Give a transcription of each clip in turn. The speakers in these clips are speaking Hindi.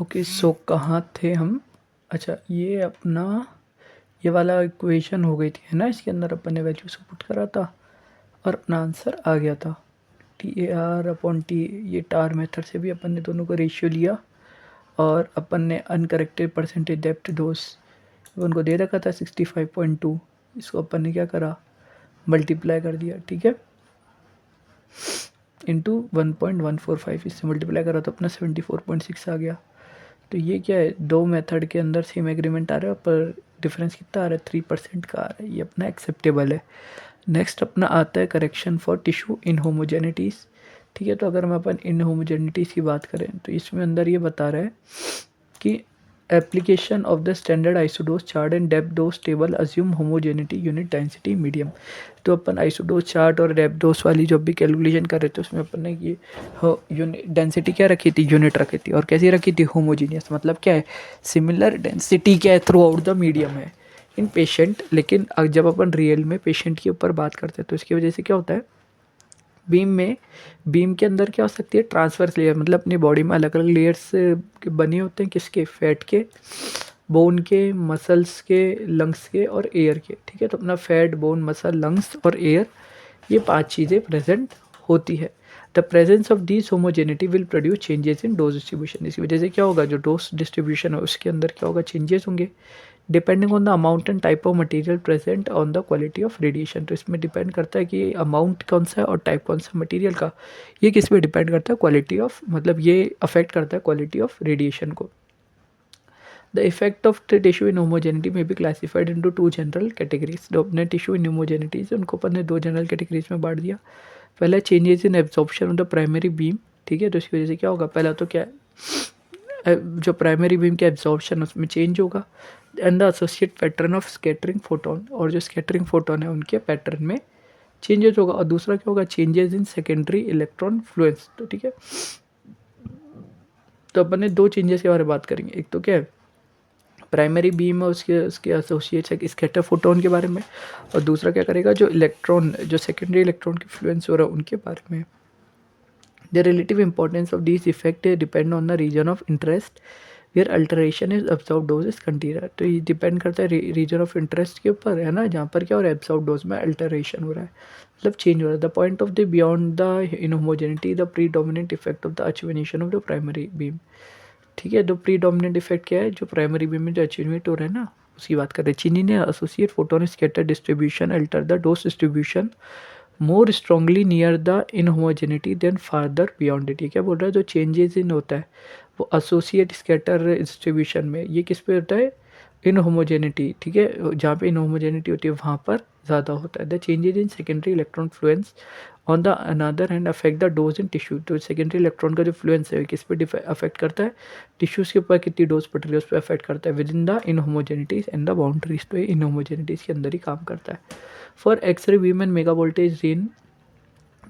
ओके, सो कहाँ थे हम? अच्छा, ये अपना ये वाला इक्वेशन हो गई थी, है ना? इसके अंदर अपन ने वैल्यू पुट करा था और अपना आंसर आ गया था T A R upon T. ये टार मेथड से भी अपन ने दोनों का रेशियो लिया और अपन ने अनकरेक्टेड परसेंटेज डेप्थ डोज उनको दे रखा था 65.2। इसको अपन ने क्या करा, मल्टीप्लाई कर दिया, ठीक है, इंटू 1.145। इससे मल्टीप्लाई करा तो अपना 74.6 आ गया। तो ये क्या है, दो मेथड के अंदर सेम एग्रीमेंट आ रहा है पर डिफरेंस कितना आ रहा है, 3% का आ रहा है। ये अपना एक्सेप्टेबल है। नेक्स्ट अपना आता है करेक्शन फॉर टिश्यू इनहोमोजेनिटीज़। ठीक है, तो अगर हम अपन इनहोमोजेनिटीज़ की बात करें तो इसमें अंदर ये बता रहा है कि application of the standard isodose chart and depth dose table assume homogeneity unit density medium. तो अपन आइसोडोज चार्ट और डेप्थ डोज वाली जो भी कैलकुलेशन कर रहे थे उसमें अपन ने ये यूनिट डेंसिटी क्या रखी थी, यूनिट रखी थी। और कैसी रखी थी, होमोजीनियस। मतलब क्या है, सिमिलर डेंसिटी क्या है थ्रू आउट द मीडियम है इन पेशेंट। लेकिन जब अपन रियल में पेशेंट के ऊपर बात करते हैं तो इसकी वजह से क्या होता है, बीम के अंदर क्या हो सकती है, ट्रांसवर्स लेयर। मतलब अपनी बॉडी में अलग अलग लेयर्स बने होते हैं, किसके, फैट के, बोन के, मसल्स के, लंग्स के और एयर के। ठीक है, तो अपना फैट, बोन, मसल, लंग्स और एयर, ये 5 चीज़ें प्रेजेंट होती है। The presence of this homogeneity will produce changes in dose distribution. इसकी वजह से क्या होगा, जो डोज डिस्ट्रीब्यूशन है उसके अंदर क्या होगा, चेंजेस होंगे depending on the amount and type of material present on the quality of radiation. तो इसमें डिपेंड करता है कि अमाउंट कौन सा है और टाइप कौन सा मटेरियल का। ये किस पे डिपेंड करता है, क्वालिटी ऑफ, मतलब ये अफेक्ट करता है क्वालिटी ऑफ रेडिएशन को। The effect of the tissue in homogeneity में भी क्लासिफाइड इनटू 2 जनरल कैटेगरीज। जो अपने टिश्यू इन होमोजेनिटीज उनको अपन ने 2 जनरल कैटेगरीज में बांट दिया। पहला changes in absorption of the primary beam. ठीक है, तो इसकी वजह से क्या होगा, पहला तो क्या है, जो प्राइमरी बीम के एब्जॉर्प्शन उसमें चेंज होगा and the associate pattern of scattering photon. और जो स्कैटरिंग फोटोन है उनके पैटर्न में चेंजेस होगा। और दूसरा क्या होगा, changes in secondary electron Fluence. तो ठीक है, तो अपन ने 2 चेंजेस के बारे में बात करेंगे। एक तो क्या है, प्राइमरी बीम है उसके उसके एसोसिएट्स है स्कैटर फोटोन के बारे में। और दूसरा क्या करेगा, जो इलेक्ट्रॉन, जो सेकेंडरी इलेक्ट्रॉन के फ्लुएंस हो रहा है उनके बारे में। The relative importance of this effect depend on the region of interest where alteration is absorb dose is continuous. तो ये डिपेंड करता है रीजन ऑफ इंटरेस्ट के ऊपर, है ना, जहाँ पर क्या हो रहा है, एब्जॉर्ब डोज में अल्टरेशन हो रहा है, मतलब चेंज हो रहा है। The point of the beyond the inhomogeneity the predominant effect of the activation of the primary beam. ठीक है, तो प्रीडोमिनेंट इफेक्ट क्या है, जो प्राइमरी बीम में जो अचीवमेंट हो रहा है ना उसकी बात कर रहे हैं। चीनी ने associate photon scatter distribution alter the dose distribution more strongly near the inhomogeneity than farther beyond it. ये क्या बोल रहा है, जो चेंजेस इन होता है वो एसोसिएट स्कैटर डिस्ट्रीब्यूशन में, ये किस पे होता है, इनहोमोजेनिटी। ठीक है, जहाँ पे इनहोमोजेनिटी होती है वहाँ पर ज़्यादा होता है। The changes in secondary electron Fluence on the another hand affect the dose in tissue. तो सेकेंडरी इलेक्ट्रॉन का जो फ्लुएंस है किस पे अफेक्ट करता है, टिश्यूज़ के ऊपर कितनी डोज पड़ रही है उस पर अफेक्ट करता है with in the inhomogeneities and the boundaries. तो ये इनहोमोजेनिटीज के अंदर ही काम करता है। For x ray beam and megavoltage range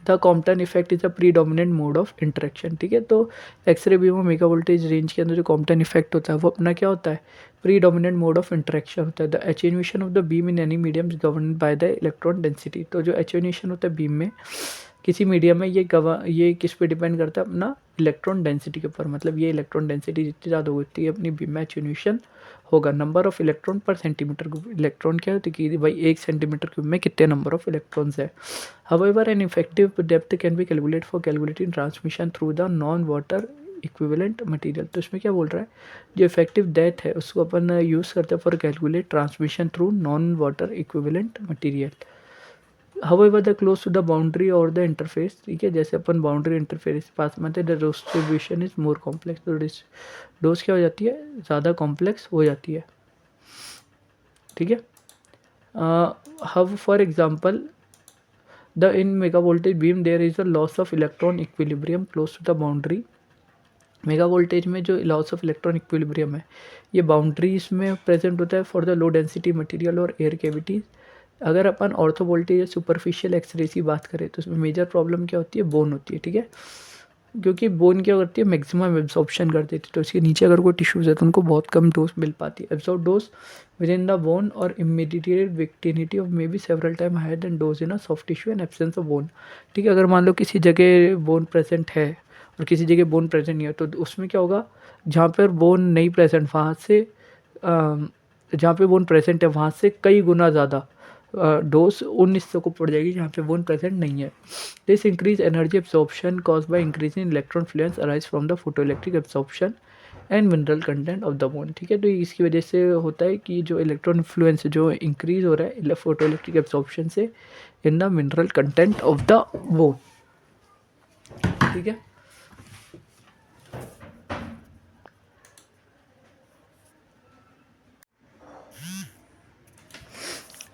the Compton effect is a predominant mode of interaction. ठीक है, तो एक्सरे बीम और मेगा वोल्टेज रेंज के अंदर जो कॉम्पटन इफेक्ट होता है वो अपना क्या होता है, प्रीडोमिनेंट मोड ऑफ इंटरेक्शन होता है। The attenuation of the beam in any medium is governed by the electron density. तो जो एटेन्यूएशन होता है बीम में किसी मीडियम में, ये किस पे डिपेंड करता है, अपना इलेक्ट्रॉन डेंसिटी के ऊपर। मतलब ये इलेक्ट्रॉन डेंसिटी जितनी ज़्यादा होती है अपनी बीम में एटेन्यूएशन होगा। Number of electron per centimetre cube. Electron क्या होती है कि भाई 1 सेंटीमीटर क्यूब में कितने नंबर ऑफ इलेक्ट्रॉन्स है। However, an effective depth can be calculated for calculating transmission through the non-water equivalent material। तो इसमें क्या बोल रहा है, जो इफेक्टिव डेप्थ है उसको अपन यूज़ करते हैं for calculate transmission through non water equivalent material. However, the close to the boundary or the interface, ठीक है, जैसे अपन बाउंड्री इंटरफेस पास में थे, the distribution is more complex. तो डोज क्या हो जाती है, ज़्यादा कॉम्प्लेक्स हो जाती है। ठीक है, how for example the in mega voltage beam there is a loss of electron equilibrium close to the boundary. Mega voltage में जो लॉस ऑफ इलेक्ट्रॉन इक्विलिब्रियम है ये बाउंड्रीज में प्रेजेंट होता है for the low density material और एयर कैविटीज। अगर अपन ऑर्थो वोल्टेज या सुपरफिशियल एक्सरे की बात करें तो उसमें मेजर प्रॉब्लम क्या होती है, बोन होती है। ठीक है, क्योंकि बोन क्या करती है, मैक्सिमम एब्जॉर्प्शन कर देती है। तो इसके नीचे अगर कोई टिश्यूज है तो उनको बहुत कम डोज मिल पाती है। Absorb dose with in the bone और immediate vicinity of may be several time higher than dose in a soft tissue and absence of bone. ठीक है, अगर मान लो किसी जगह बोन प्रेजेंट है और किसी जगह बोन प्रेजेंट नहीं है तो उसमें क्या होगा, जहाँ पर बोन नहीं प्रेजेंट वहाँ से जहाँ पे बोन प्रेजेंट है वहाँ से कई गुना ज़्यादा डोज उन हिस्सों को पड़ जाएगी जहाँ पे बोन प्रेजेंट नहीं है। This increase energy absorption cause by increase in electron Fluence arise from the photo electric absorption and mineral content of the bone. ठीक है, तो इसकी वजह से होता है कि जो इलेक्ट्रॉन इन्फ्लुएंस जो इंक्रीज हो रहा है फोटो इलेक्ट्रिक एब्सॉर्प्शन से इन the mineral content of the bone. ठीक है,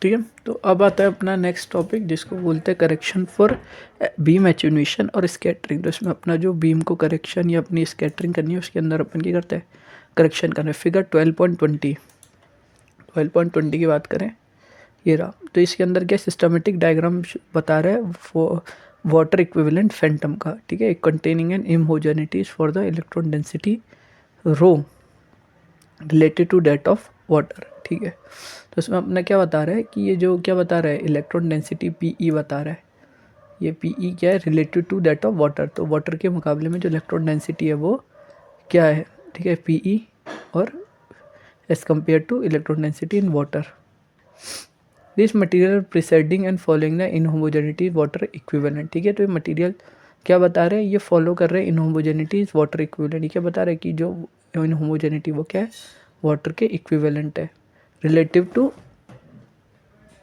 ठीक है। तो अब आता है अपना नेक्स्ट टॉपिक जिसको बोलते हैं करेक्शन फॉर बीम एटेन्यूएशन और स्कैटरिंग। तो इसमें अपना जो बीम को करेक्शन या अपनी स्कैटरिंग करनी है उसके अंदर अपन क्या करते हैं, करेक्शन करना है। फिगर 12.20 की बात करें, ये रहा। तो इसके अंदर क्या सिस्टमेटिक डायग्राम बता रहा है वाटर इक्विवेलेंट फैंटम का। ठीक है, containing an inhomogeneities for the electron density rho related to that of water. ठीक है, तो इसमें अपना क्या बता रहा है कि ये जो क्या बता रहा है, इलेक्ट्रॉन डेंसिटी पीई बता रहा है। ये पीई क्या है, related to that of water. तो वाटर के मुकाबले में जो इलेक्ट्रॉन डेंसिटी है वो क्या है, ठीक है, पीई, और as compare to electron density in water. This material preceding and following the inhomogeneity water equivalent. ठीक है, तो ये मटीरियल क्या बता रहे हैं, ये फॉलो कर रहे हैं इनहोमोजेनिटी वाटर इक्विवेलेंट। ये क्या बता रहे हैं कि जो इनहोमोजेनिटी वो क्या है, वाटर के इक्विवेलेंट है, रिलेटिव टू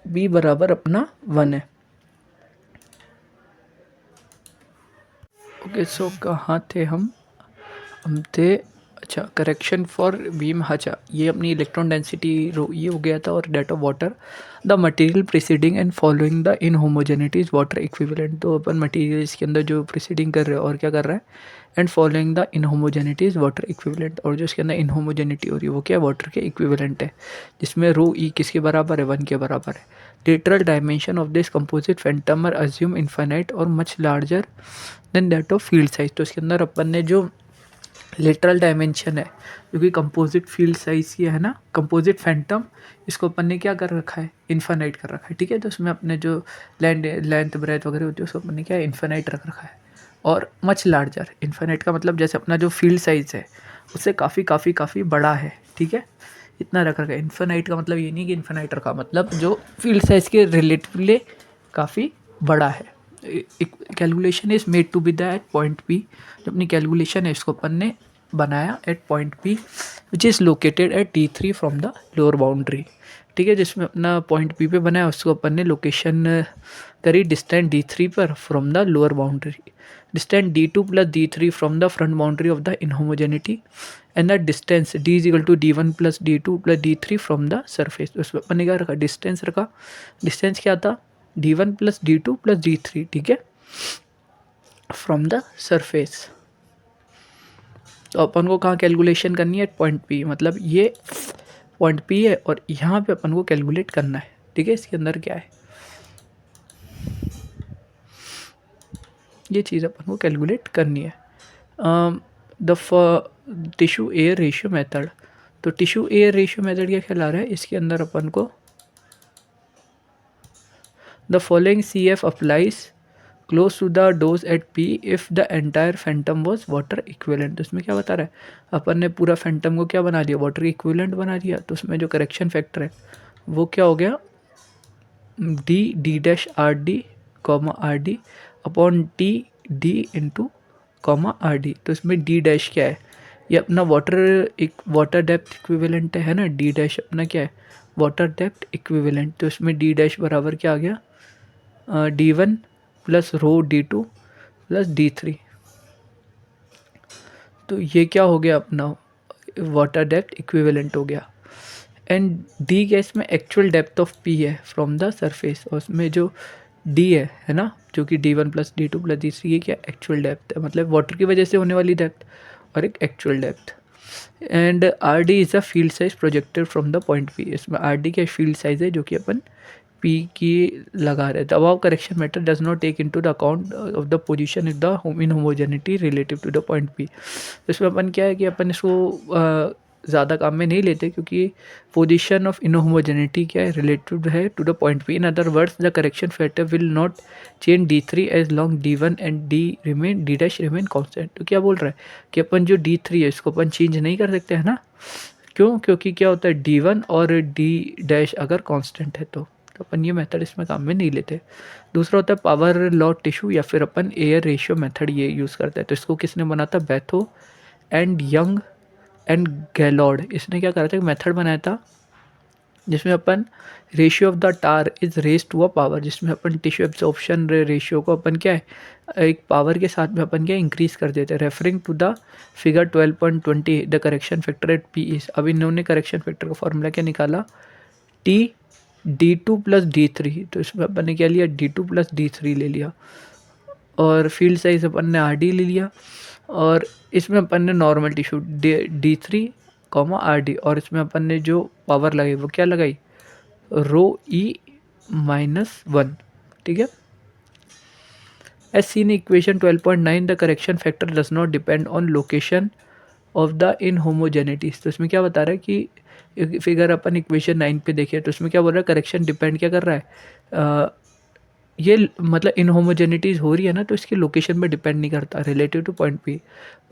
बी बराबर अपना 1 है। ओके, सो कहाँ थे हम थे, अच्छा, करेक्शन फॉर बीम। अच्छा, ये अपनी इलेक्ट्रॉन डेंसिटी ये हो गया था, और that of water the material preceding and following the inhomogeneities water equivalent. तो अपन मटेरियल इसके अंदर जो प्रिसीडिंग कर रहे हैं और क्या कर रहा है, and following the inhomogeneities water equivalent, और जो इसके अंदर इनहोमोजेनिटी हो रही है वो क्या, वाटर के इक्विवेलेंट है, जिसमें रो ई किसके बराबर है, 1 के बराबर है। Lateral dimension of this composite phantom are assume infinite और much larger than that of field size. तो इसके अंदर अपन ने जो लिटरल डायमेंशन है, क्योंकि कंपोजिट फील्ड साइज ये है ना, कंपोजिट फैंटम, इसको अपन ने क्या कर रखा है, इन्फाइनाइट कर रखा है। ठीक है, तो उसमें अपने जो लेंथ ब्रेथ वगैरह होती है उसको अपन ने क्या इन्फाइनाइट रख रखा है, और मच लार्जर। इन्फाइनाइट का मतलब जैसे अपना जो फील्ड साइज है उससे काफ़ी बड़ा है। ठीक है, इतना रख रखा है। इन्फाइनाइट का मतलब ये नहीं कि इन्फाइनाइट रखा, मतलब जो फील्ड साइज के रिलेटिवली काफ़ी बड़ा है। Calculation is made to be the at point P. जो अपनी कैलकुलेशन है इसको अपन ने बनाया at point P which is located at D3 from the lower boundary. ठीक है, जिसमें अपना पॉइंट पी पे बनाया उसको अपन ने लोकेशन करी डिस्टेंस D3 पर from the lower boundary, distance D2 plus D3 from the front boundary of the inhomogeneity, and the distance D is equal to D1 plus D2 plus D3 from the surface. उसमें अपन ने क्या रखा, डिस्टेंस रखा। डिस्टेंस क्या था, D1 plus D2 plus D3। ठीक है, फ्रॉम द सरफेस। तो अपन को कहाँ कैलकुलेशन करनी है, पॉइंट पी, मतलब ये पॉइंट पी है और यहाँ पे अपन को कैलकुलेट करना है। ठीक है, इसके अंदर क्या है, ये चीज़ अपन को कैलकुलेट करनी है। The tissue air ratio method. तो टिश्यू एयर रेशियो मेथड क्या कहला रहा है, इसके अंदर अपन को the following CF applies close to the dose at P if the entire phantom was water equivalent. तो इसमें क्या बता रहा है, अपन ने पूरा फैंटम को क्या बना दिया, वाटर इक्विवेलेंट बना दिया। तो उसमें जो करेक्शन फैक्टर है वो क्या हो गया, D(RD, RD upon D into RD। तो इसमें D' क्या है, ये अपना वाटर डेप्थ इक्विवेलेंट है ना, D' अपना क्या है, वाटर डेप्थ इक्विवेलेंट। तो इसमें D' बराबर क्या आ गया, D1 प्लस रो D2 प्लस D3। तो ये क्या हो गया, अपना वाटर डेप्थ इक्विवेलेंट हो गया। एंड डी गैस में एक्चुअल डेप्थ ऑफ पी है फ्रॉम द सरफेस, और उसमें जो डी है ना, जो कि D1 plus D2 plus D3, ये क्या एक्चुअल डेप्थ है, मतलब वाटर की वजह से होने वाली डेप्थ और एक actual depth. And RD is a field size projected from the point P. इसमें RD क्या फील्ड साइज है जो कि अपन P की लगा रहे थे। Above correction method does not take into the account of the position of the inhomogeneity relative to the point P। इसमें अपन क्या है कि अपन इसको ज़्यादा काम में नहीं लेते, क्योंकि पोजीशन ऑफ इनहोमोजेनिटी क्या है, रिलेटेड है to the point P. In other words the correction factor will not change D3 as long D1 and D dash remain constant. तो क्या बोल रहा है कि अपन जो D3 है इसको अपन चेंज नहीं कर सकते है ना, क्यों, क्योंकि क्या होता है D1 और D डैश अगर कांस्टेंट है तो अपन ये मेथड इसमें काम में नहीं लेते। दूसरा होता है पावर लॉ टिश्यू या फिर अपन एयर रेशियो मेथड ये यूज़ करते हैं। तो इसको किसने बना था, Batho and Young and Gaylord. इसने क्या करा था, मेथड बनाया था जिसमें अपन ratio of the TAR is raise to a power, जिसमें अपन टिश्यू एब्जॉर्प्शन रेशियो को अपन क्या है एक पावर के साथ में अपन क्या इंक्रीज कर देते हैं। Referring to the figure 12.20 the correction factor at P is. अब इन्होंने करेक्शन फैक्टर का फॉर्मूला क्या निकाला, टी D2 प्लस D3। तो इसमें अपन ने क्या लिया, D2 प्लस D3 ले लिया, और फील्ड साइज अपन ने RD ले लिया, और इसमें अपन ने नॉर्मल टिश्यू D3 RD, और इसमें अपन ने जो पावर लगाई वो क्या लगाई, ρe-1। ठीक है। As seen equation 12.9 the correction factor does not depend on location of the inhomogeneities. तो इसमें क्या बता रहा है कि फिगर अपन इक्वेशन 9 पे देखिए, तो इसमें क्या बोल रहा है, करेक्शन डिपेंड क्या कर रहा है, ये मतलब इनहोमोजेनिटीज हो रही है ना, तो इसकी लोकेशन पे डिपेंड नहीं करता, relative to point P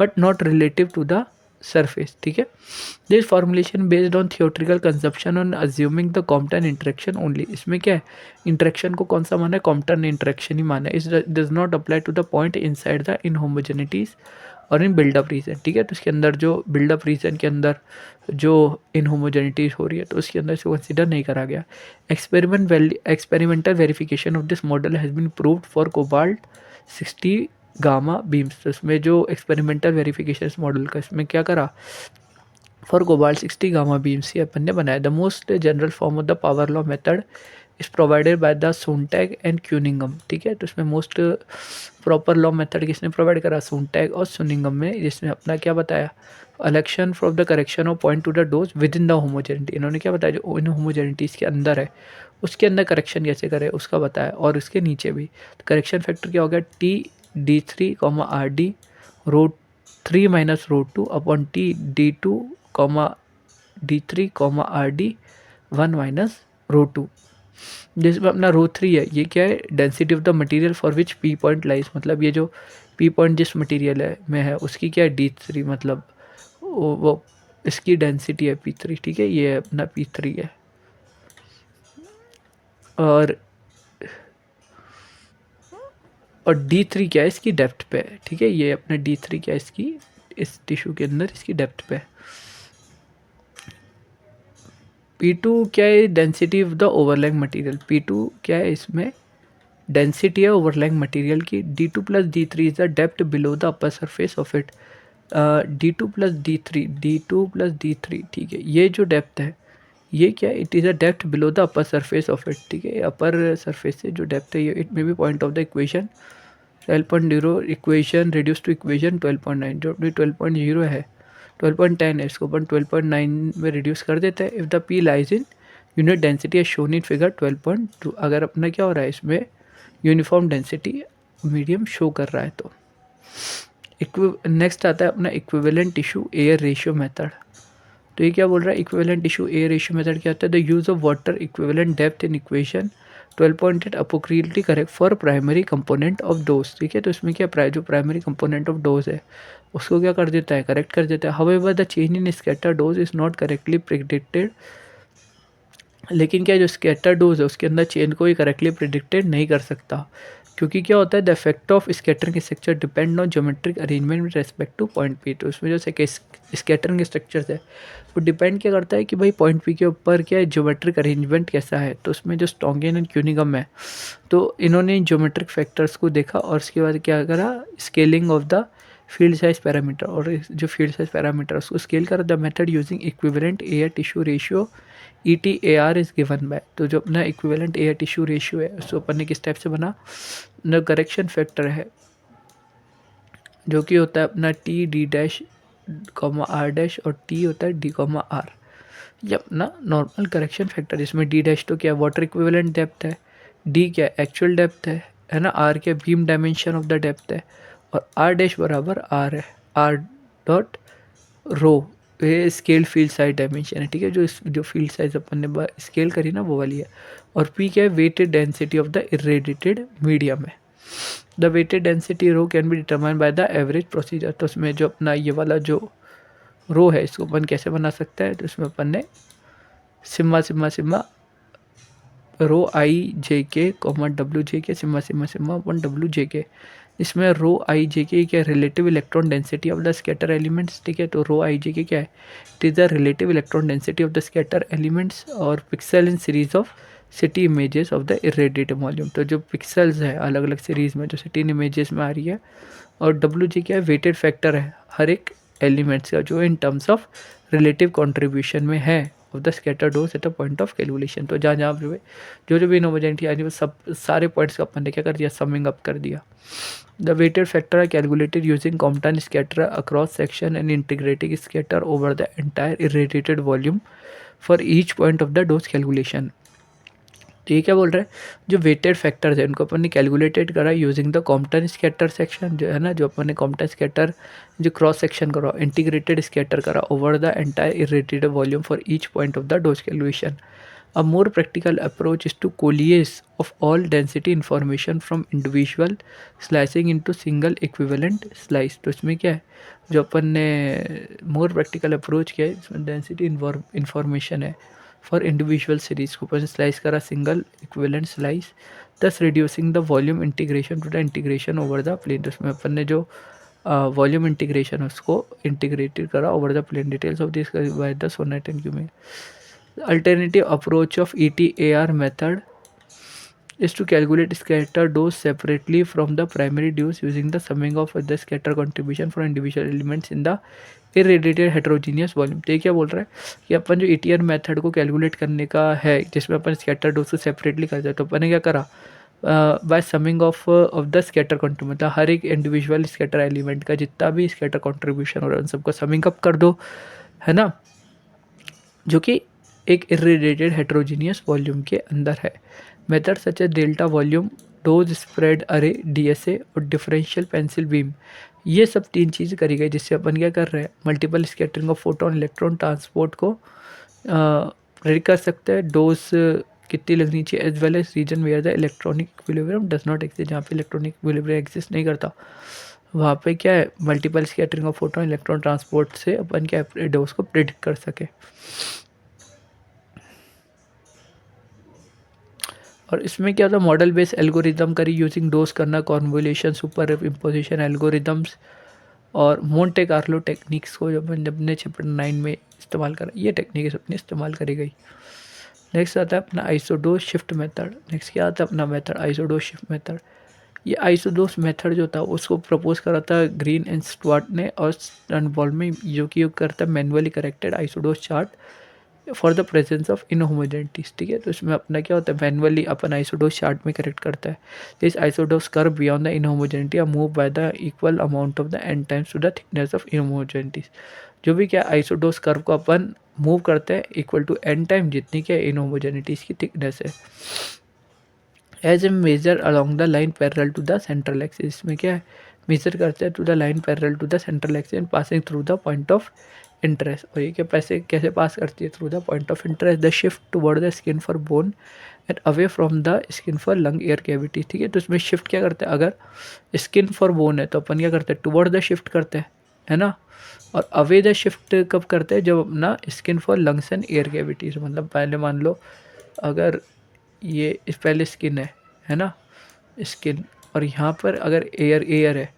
but not relative to the surface. ठीक है। This formulation based on theoretical conception on assuming the Compton interaction only. इसमें क्या है, इंटरेक्शन को कौन सा माना है, कॉम्पटन इंटरेक्शन ही माना है। इस does not apply to the point inside the inhomogeneities और इन बिल्डअप रीजन। ठीक है। तो इसके अंदर जो बिल्डअप रीजन के अंदर जो इनहोमोजेनिटीज हो रही है तो उसके अंदर इसको कंसिडर नहीं करा गया। Experimental verification of this model has been proved for cobalt 60 gamma beams. तो इसमें जो एक्सपेरिमेंटल वेरिफिकेशन इस मॉडल का इसमें क्या करा, फॉर कोबाल्ट 60 गामा बीम्स ये अपन ने बनाया। The most general form of the power law method is provided by the Sontag and Cunningham. ठीक है। तो इसमें मोस्ट प्रॉपर लॉ मेथड किसने प्रोवाइड करा, सोनटैग और सुनिंगम में, जिसने अपना क्या बताया, election from the correction of point to the dose with in the homogeneity. इन्होंने क्या बताया, जो इन होमोजेनिटीज़ के अंदर है उसके अंदर करेक्शन कैसे करे उसका बताया, और उसके नीचे भी। तो करेक्शन फैक्टर क्या हो गया, T D3, ρ3 minus ρ2 upon T D2, D3, RD1 minus ρ2। जिसमें अपना ρ3 है, ये क्या है, density of the material for which P point lies. मतलब ये जो P पॉइंट जिस मटेरियल है में है उसकी क्या है, D3, मतलब वो इसकी डेंसिटी है P3। ठीक है। ये अपना P3 है, और D3 क्या है, इसकी डेप्थ पे है। ठीक है। ये अपना D3 क्या है, इसकी इस टिश्यू के अंदर इसकी डेप्थ पे है। P2 क्या है, density of the overlying material. P2 क्या है, इसमें डेंसिटी है ओवरलैइंग मटेरियल की। D2 plus D3 is the depth below the upper surface of it. D2 plus D3, ठीक है। ये जो डेप्थ है ये क्या है, it is a depth below the upper surface of it. ठीक है। अपर सरफेस से जो डेप्थ है ये, it may be point of the equation 12.0 equation reduce to equation 12.9, जो अपनी 12.0 है, 12.10 है, इसको अपन 12.9 में रिड्यूस कर देते हैं। If the P lies in unit density है शोन इन फिगर 12.2। अगर अपना क्या हो रहा है, इसमें यूनिफॉर्म डेंसिटी मीडियम शो कर रहा है। तो नेक्स्ट आता है अपना equivalent tissue air ratio method. तो ये क्या बोल रहा है, equivalent tissue air ratio method क्या होता है, the use of water equivalent depth in equation 12.8 approximately correct for primary component of dose. ठीक है। तो इसमें क्या जो प्राइमरी कंपोनेंट ऑफ डोज है उसको क्या कर देता है, करेक्ट कर देता है। However the change in scatter dose is not correctly predicted. लेकिन क्या जो स्कैटर डोज है उसके अंदर चेंज को ही करेक्टली प्रिडिक्टेड नहीं कर सकता, क्योंकि क्या होता है, the effect of scattering structure depend on geometric arrangement with respect to point P. तो उसमें जो स्कैटरिंग स्ट्रक्चर्स है वो डिपेंड क्या करता है कि भाई पॉइंट पी के ऊपर क्या है, ज्योमेट्रिक अरेंजमेंट कैसा है। तो उसमें जो स्टोंगेन एंड क्यूनिगम है, तो इन्होंने ज्योमेट्रिक फैक्टर्स को देखा और उसके बाद क्या करा, scaling of the field size parameter, और जो फील्ड साइज पैरामीटर उसको स्केल करा। The method using equivalent air tissue ratio ETAR is given by. तो जो अपना इक्विवेलेंट एयर टिश्यू रेशियो है उसको अपन ने किस टाइप से बना, न करेक्शन फैक्टर है जो कि होता है अपना TD डैश R डैश और T होता है D R। ये अपना नॉर्मल करेक्शन फैक्टर, जिसमें D डैश तो क्या वाटर इक्विवेलेंट डेप्थ है, D क्या एक्चुअल डेप्थ है ना, R क्या beam dimension of the depth है, और R डैश बराबर R है, R डॉट रो ये स्केल फील्ड साइज डायमेंशन है, ठीक है, जो फील्ड साइज अपन ने स्केल करी ना वो वाली है। और पी क्या है, weighted density of the irradiated medium है। The weighted density rho can be determine by the average procedure. तो उसमें जो अपना ये वाला जो रो है इसको अपन कैसे बना सकता है, तो इसमें अपन ने Simmba sigma Simmba row I J के comma W J K sigma sigma sigma अपन डब्ल्यू जे के। इसमें रो आई जे के क्या, relative electron density of the scatter elements, ठीक है। तो रो आई जे के क्या है, it is the relative electron density of the scatter elements और pixel in series of CT images of the irradiated volume. तो जो पिक्सल्स है अलग अलग सीरीज में जो सिटी इमेजेस में आ रही है। और डब्ल्यू जी क्या है, वेटेड फैक्टर है हर एक एलिमेंट्स का जो in terms of relative contribution में है of the scatter dose at a point of calculation. तो जहाँ जहाँ जो भी इनहोमोजेनिटी यानी वो सब सारे पॉइंट्स का अपन ने क्या कर दिया, समिंग अप कर दिया। The weighted factor are calculated using Compton scatter across section and integrating scatter over the entire irradiated volume for each point of the dose calculation. तो ये क्या बोल रहा है, जो वेटेड फैक्टर्स है उनको अपन ने कैलकुलेटेड करा using the Compton scatter section, जो है ना, जो अपन ने कॉम्पटन स्कैटर जो क्रॉस सेक्शन करा, इंटीग्रेटेड स्कैटर करा over the entire irradiated volume for each point of the dose calculation. A more practical approach is to coalesce of all density information from individual slicing into single equivalent slice। तो इसमें क्या है, जो अपन ने मोर प्रैक्टिकल अप्रोच किया है इसमें डेंसिटी इंफॉर्मेशन है फॉर इंडिविजुअल सीरीज को अपन स्लाइस करा single equivalent slice, thus reducing the volume integration to the integration over the plane. तो उसमें अपन ने जो वॉल्यूम इंटीग्रेशन उसको इंटीग्रेटेड करा over the plane. Details of this by the Sontag and क्यूमे। The alternative approach of ETAR method is to calculate scatter dose separately from the primary dose using the summing of the scatter contribution for individual elements in the irradiated heterogeneous volume। तो ये क्या बोल रहा है कि अपन जो ETR मेथड को कैलकुलेट करने का है जिसमें अपन स्कैटर डोज को सेपरेटली करते हैं, तो अपन ने क्या करा, by summing of the scatter contribution, मतलब हर एक इंडिविजुअल स्कैटर एलिमेंट का जितना भी स्कैटर कॉन्ट्रीब्यूशन हो रहा है उन सबको समिंग अप कर दो, है ना, जो कि एक इरेडिएटेड हेट्रोजीनियस वॉल्यूम के अंदर है। मेथड सच ए डेल्टा वॉल्यूम डोज स्प्रेड अरे डीएसए और डिफरेंशियल पेंसिल बीम, ये सब तीन चीज़ करी गई जिससे अपन क्या कर रहे हैं, multiple scattering of photon electron transport को प्रेडिक्ट कर सकते हैं। डोज कितनी लगनी चाहिए as well as region where the electronic equilibrium does not exist, जहाँ पे इलेक्ट्रॉनिक इक्विलिब्रियम एग्जिस्ट नहीं करता वहाँ पे क्या है, multiple scattering of photon electron transport से अपन क्या डोज को प्रेडिक्ट कर सके। और इसमें क्या होता है, मॉडल बेस एल्गोरिदम करी यूजिंग डोज करना, कॉन्वोल्यूशन, सुपर इम्पोजिशन एल्गोरिदम्स और मोंटे कार्लो टेक्निक्स को जब अपने चैप्टर 9 में इस्तेमाल करा, ये टेक्निक अपनी इस्तेमाल करी गई। नेक्स्ट आता है अपना आइसोडोज शिफ्ट मेथड। नेक्स्ट क्या आता है अपना मेथड आइसोडोज शिफ्ट मेथड। ये आइसोडोज मेथड जो था उसको प्रपोज करा था ग्रीन एंड स्टुअर्ट ने और स्टर्नबॉल में, जो कि करता है manually corrected isodose chart for the presence of inhomogeneities, ठीक है। तो इसमें अपना क्या होता है, मैनुअली अपन आइसोडोज चार्ट में करेक्ट करता है। This isodose curve beyond the inhomogeneity are move by the equal amount of the n times to the thickness of inhomogeneities. जो भी क्या आइसोडोज कर्व को अपन मूव करते हैं इक्वल टू एन टाइम जितनी क्या इनहोमोजेनिटीज की थिकनेस है। As a measure along the line parallel to the central axis, इसमें क्या है, मेजर करते हैं to the line parallel to the central axis and passing through the point of interest. और ये क्या पैसे कैसे पास करती है, through the point of interest, the shift toward the skin for bone and away from the skin for lung air cavity, ठीक है। तो इसमें शिफ्ट क्या करते हैं, अगर स्किन फॉर बोन है तो अपन क्या करते हैं, टुवर्ड द शिफ्ट करते हैं, है ना, और अवे द शिफ्ट कब करते हैं, जब अपना skin for lungs and air cavities, मतलब पहले मान लो अगर ये इस पहले स्किन है ना, स्किन, और यहाँ पर अगर एयर है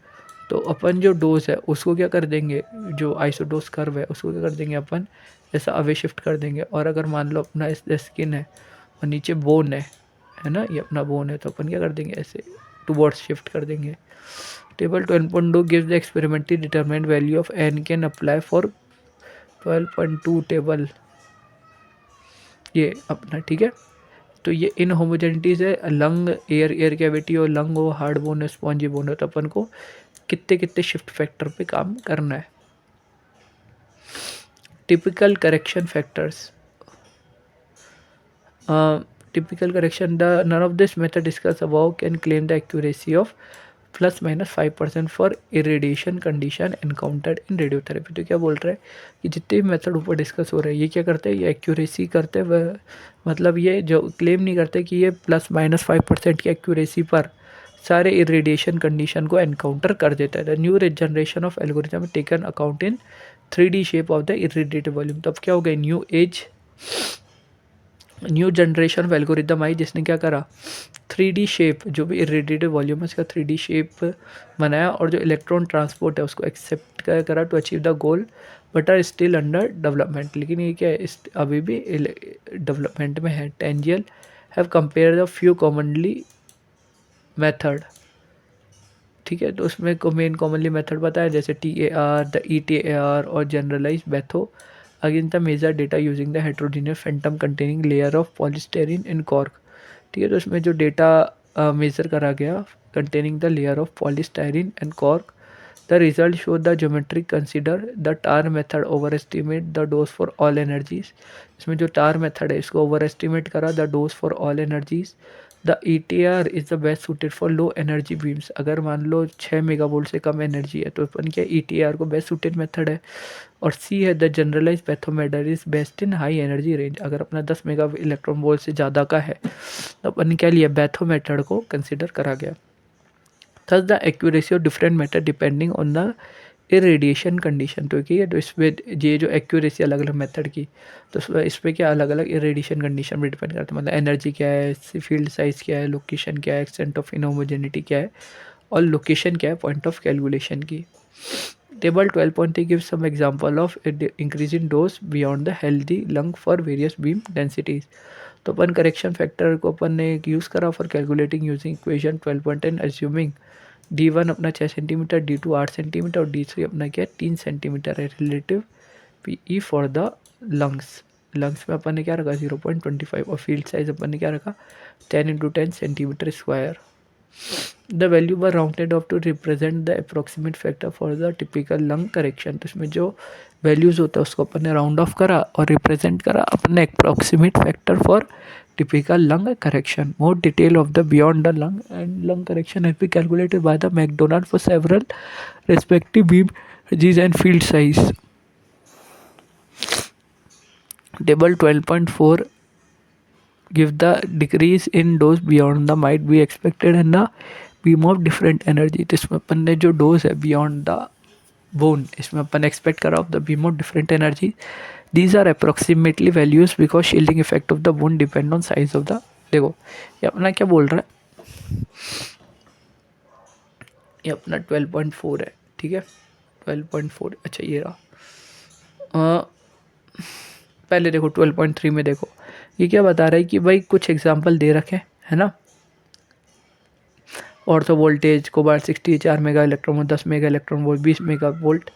तो अपन जो डोज है उसको क्या कर देंगे, जो आइसोडोज कर्व है उसको क्या कर देंगे अपन ऐसा अवे शिफ्ट कर देंगे। और अगर मान लो अपना इस स्किन है और नीचे बोन है ना, ये अपना बोन है, तो अपन क्या कर देंगे ऐसे टुवर्ड्स शिफ्ट कर देंगे। Table 12.2 gives the experimentally determined value of N can apply for 12.2 table, ये अपना, ठीक है। तो ये इन होमोजेनिटीज है, लंग एयर कैविटी और लंग हो, हार्ड बोन है, स्पॉन्जी बोन है, तो अपन को कितने कितने शिफ्ट फैक्टर पे काम करना है। Typical correction factors, typical correction, the none of this method discuss above can claim the accuracy of +-5% for irradiation condition encountered in radiotherapy. तो क्या बोल रहा है कि जितने भी मेथड ऊपर डिस्कस हो रहे हैं ये क्या करते हैं, ये एक्यूरेसी करते हैं। वह मतलब ये जो क्लेम नहीं करते कि ये +-5% की एक्यूरेसी पर सारे इरेडिएशन कंडीशन को एनकाउंटर कर देता है। The new generation of algorithm taken account in 3D shape of the irradiative volume. तो अब क्या हो गया, न्यू जनरेशन ऑफ एल्गोरिदम आई जिसने क्या करा, 3D शेप, जो भी इरेडिएटिव वॉल्यूम है उसका 3D शेप बनाया और जो इलेक्ट्रॉन ट्रांसपोर्ट है उसको एक्सेप्ट करा to achieve the goal, but are still under development. लेकिन ये क्या है, अभी भी डेवलपमेंट में है। टेंजियल have compare the few commonly method, ठीक है। तो उसमें को मेन कॉमनली मेथड बताया जैसे TAR, द ETAR और generalize Batho against the measure data using the heterogeneous phantom containing layer of polystyrene in cork, ठीक है। तो उसमें जो डेटा मेजर करा गया containing the layer of polystyrene and cork, the result show the geometric consider the TAR method over estimate the dose for all energies. इसमें जो टार मेथड है इसको ओवर एस्टिमेट करा the dose for all energies. The ETR is the best suited for low energy beams. अगर मान लो 6 मेगावोल्ट से कम एनर्जी है तो अपन क्या ETR को बेस्ट सूटेड मेथड है। और C है the generalize Batho method is best in high energy range. अगर अपना 10 मेगा इलेक्ट्रॉन वोल्ट से ज़्यादा का है तो अपन क्या लिया, बैथो मेथड को कंसिडर करा गया। Thus the accuracy of different method depending on the irradiation condition. तो ठीक है, तो इसमें ये जो एक्यूरेसी अलग अलग मेथड की, तो इस पर क्या अलग अलग इरेडिएशन कंडीशन पर डिपेंड करता है। मतलब एनर्जी क्या है, फील्ड साइज क्या है, लोकेशन क्या है, एक्सटेंट ऑफ इनहोमोजेनिटी क्या है और लोकेशन क्या है पॉइंट ऑफ कैलकुलेशन की। Table 12.3 gives some example of increasing dose beyond the healthy lung for various beam densities। तो अपन करेक्शन फैक्टर को अपन ने यूज़ करा for calculating using equation 12.10 assuming D1 अपना 6 सेंटीमीटर, D2 8 सेंटीमीटर और D3 अपना क्या है 3 सेंटीमीटर है। Relative PE for the lungs में अपन ने क्या रखा 0.25 और फील्ड साइज अपन ने क्या रखा 10 × 10 centimetre square. The value were rounded off to represent the approximate factor for the typical lung correction. तो इसमें जो वैल्यूज़ होता है उसको अपन ने राउंड ऑफ करा और रिप्रेजेंट करा अपन ने approximate factor for typical lung correction. More detail of the beyond the lung and lung correction has been calculated by the McDonald for several respective beam ranges and field size. Table 12.4 give the decrease in dose beyond the might be expected and the beam of different energy। तो इसमें अपन ने जो डोज है बियॉन्ड द बोन, इसमें अपन एक्सपेक्ट करा of the beam of different energy. These are approximately values because shielding effect of the bone depend on size of the। देखो ये अपना क्या बोल रहा है, ये अपना 12.4 है, ठीक है 12.4। अच्छा ये रहा। पहले देखो 12.3 में देखो ये क्या बता रहा है कि भाई कुछ एग्जांपल दे रखे है ना। Ortho voltage cobalt 60 4 mega electron volt 10 mega electron volt 20 mega volt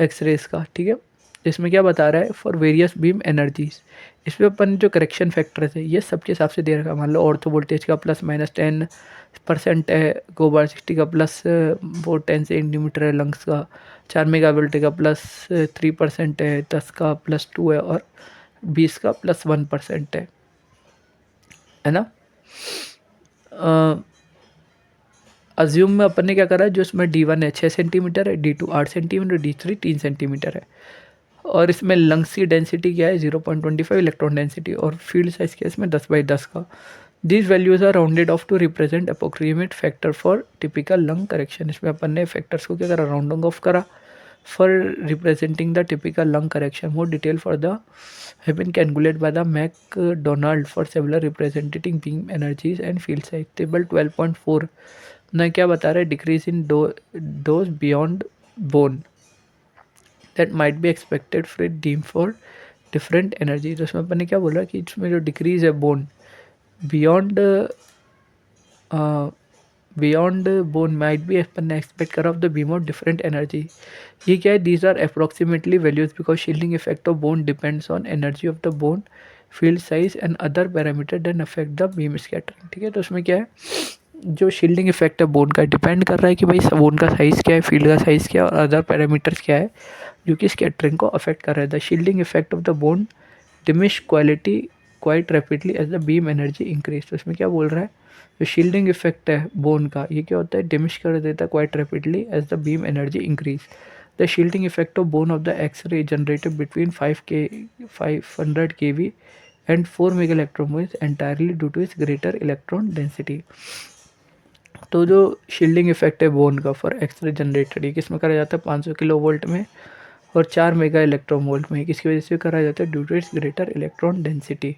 X-rays का, ठीक है। इसमें क्या बता रहा है फॉर वेरियस बीम एनर्जीज। इसमें अपन जो करेक्शन फैक्टर्स है ये सबके हिसाब से दे रखा है। मान लो ऑर्थो वोल्टेज का +-10% है, कोबाल्ट 60 का +10 सेंटीमीटर है, लंग्स का 4 मेगा वोल्ट का +3% है, 10 का +2 है और 20 का +1% है ना। अज्यूम में अपन ने क्या करा है, जो इसमें D1 है 6 सेंटीमीटर है, D2 8 सेंटीमीटर, D3 3 सेंटीमीटर है और इसमें लंग्स की डेंसिटी क्या है 0.25 इलेक्ट्रॉन डेंसिटी और फील्ड साइज क्या है इसमें 10/10 का। These values are rounded off to represent approximate factor for typical lung correction. इसमें अपन ने फैक्टर्स को क्या करा राउंडिंग ऑफ करा for representing the typical lung correction. More detail for the have been calculated by the McDonald for several representing beam energies and field size। Table 12.4 ना क्या बता रहा है decrease in dose beyond bone that might be expected for beam for different energy. तो उसमें अपन ने क्या बोला कि इसमें जो डिक्रीज है bone beyond bone might be अपन ने एक्सपेक्ट करा of the beam of different energy. ये क्या है, these are approximately values because shielding effect of bone depends on energy of the bone, field size and other parameter than affect the beam scattering, ठीक है। तो उसमें क्या है जो शील्डिंग इफेक्ट है बोन का डिपेंड कर रहा है कि भाई बोन का साइज़ क्या है, फील्ड का साइज़ क्या है और अदर पैरामीटर्स क्या है जो कि स्कैटरिंग को अफेक्ट कर रहा है। The shielding effect of the bone diminish quality quite rapidly as the beam energy increase. तो इसमें क्या बोल रहा है जो शील्डिंग इफेक्ट है बोन का, ये क्या होता है, डिमिश कर देता है quite rapidly as the beam energy increase. The shielding effect of bone of the x-ray generated between 500 kV and 4 mega electron volt entirely due to its greater electron density. तो जो शील्डिंग इफेक्ट है बोन का फॉर एक्सरे जनरेटेड, ये किस में करा जाता है, 500 किलो वोल्ट में और 4 मेगा इलेक्ट्रॉन वोल्ट में. किसकी वजह से करा जाता है, due to its greater electron density,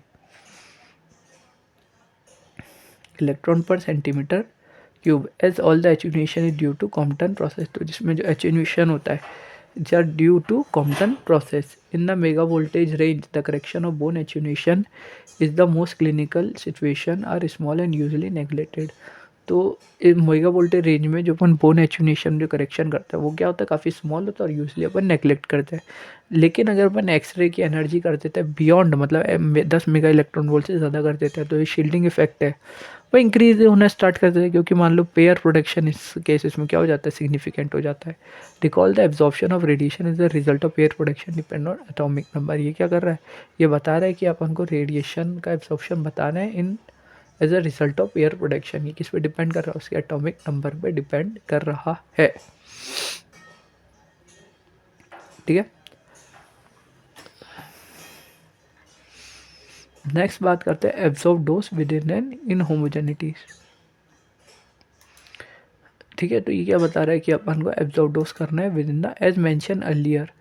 electron per centimetre cube. As all the attenuation is due to Compton process. तो जिसमें जो एचुनेशन होता है are due to Compton process. In the mega voltage range the correction of bone attenuation is the most clinical situation are small and usually neglected. तो इस मेगा वोल्टेज रेंज में जो अपन बोन एचुनेशन जो करेक्शन करता है वो क्या होता है, काफ़ी स्मॉल होता है और यूजली अपन नेग्लेक्ट करते हैं. लेकिन अगर अपन एक्सरे की एनर्जी कर देते हैं बियॉन्ड, मतलब 10 मेगा इलेक्ट्रॉन वोल्ट से ज़्यादा कर देते हैं, तो ये शील्डिंग इफेक्ट है वो इंक्रीज होना स्टार्ट कर देते हैं. क्योंकि मान लो पेयर प्रोडक्शन इस केसेस में क्या हो जाता है, सिग्निफिकेंट हो जाता है. Recall the absorption of radiation is the result of pair production depend on atomic number. ये क्या कर रहा है, ये बता रहा है कि अपन को रेडिएशन का एब्जॉर्प्शन बताना है in as a result of pair production. ये किस पे डिपेंड कर रहा है, उसके एटॉमिक नंबर पे डिपेंड कर रहा है. ठीक है. नेक्स्ट बात करते हैं absorb dose within an inhomogeneity. ठीक है. तो ये क्या बता रहा है कि अपन को एब्जॉर्ब डोज करना है with in the as mention earlier,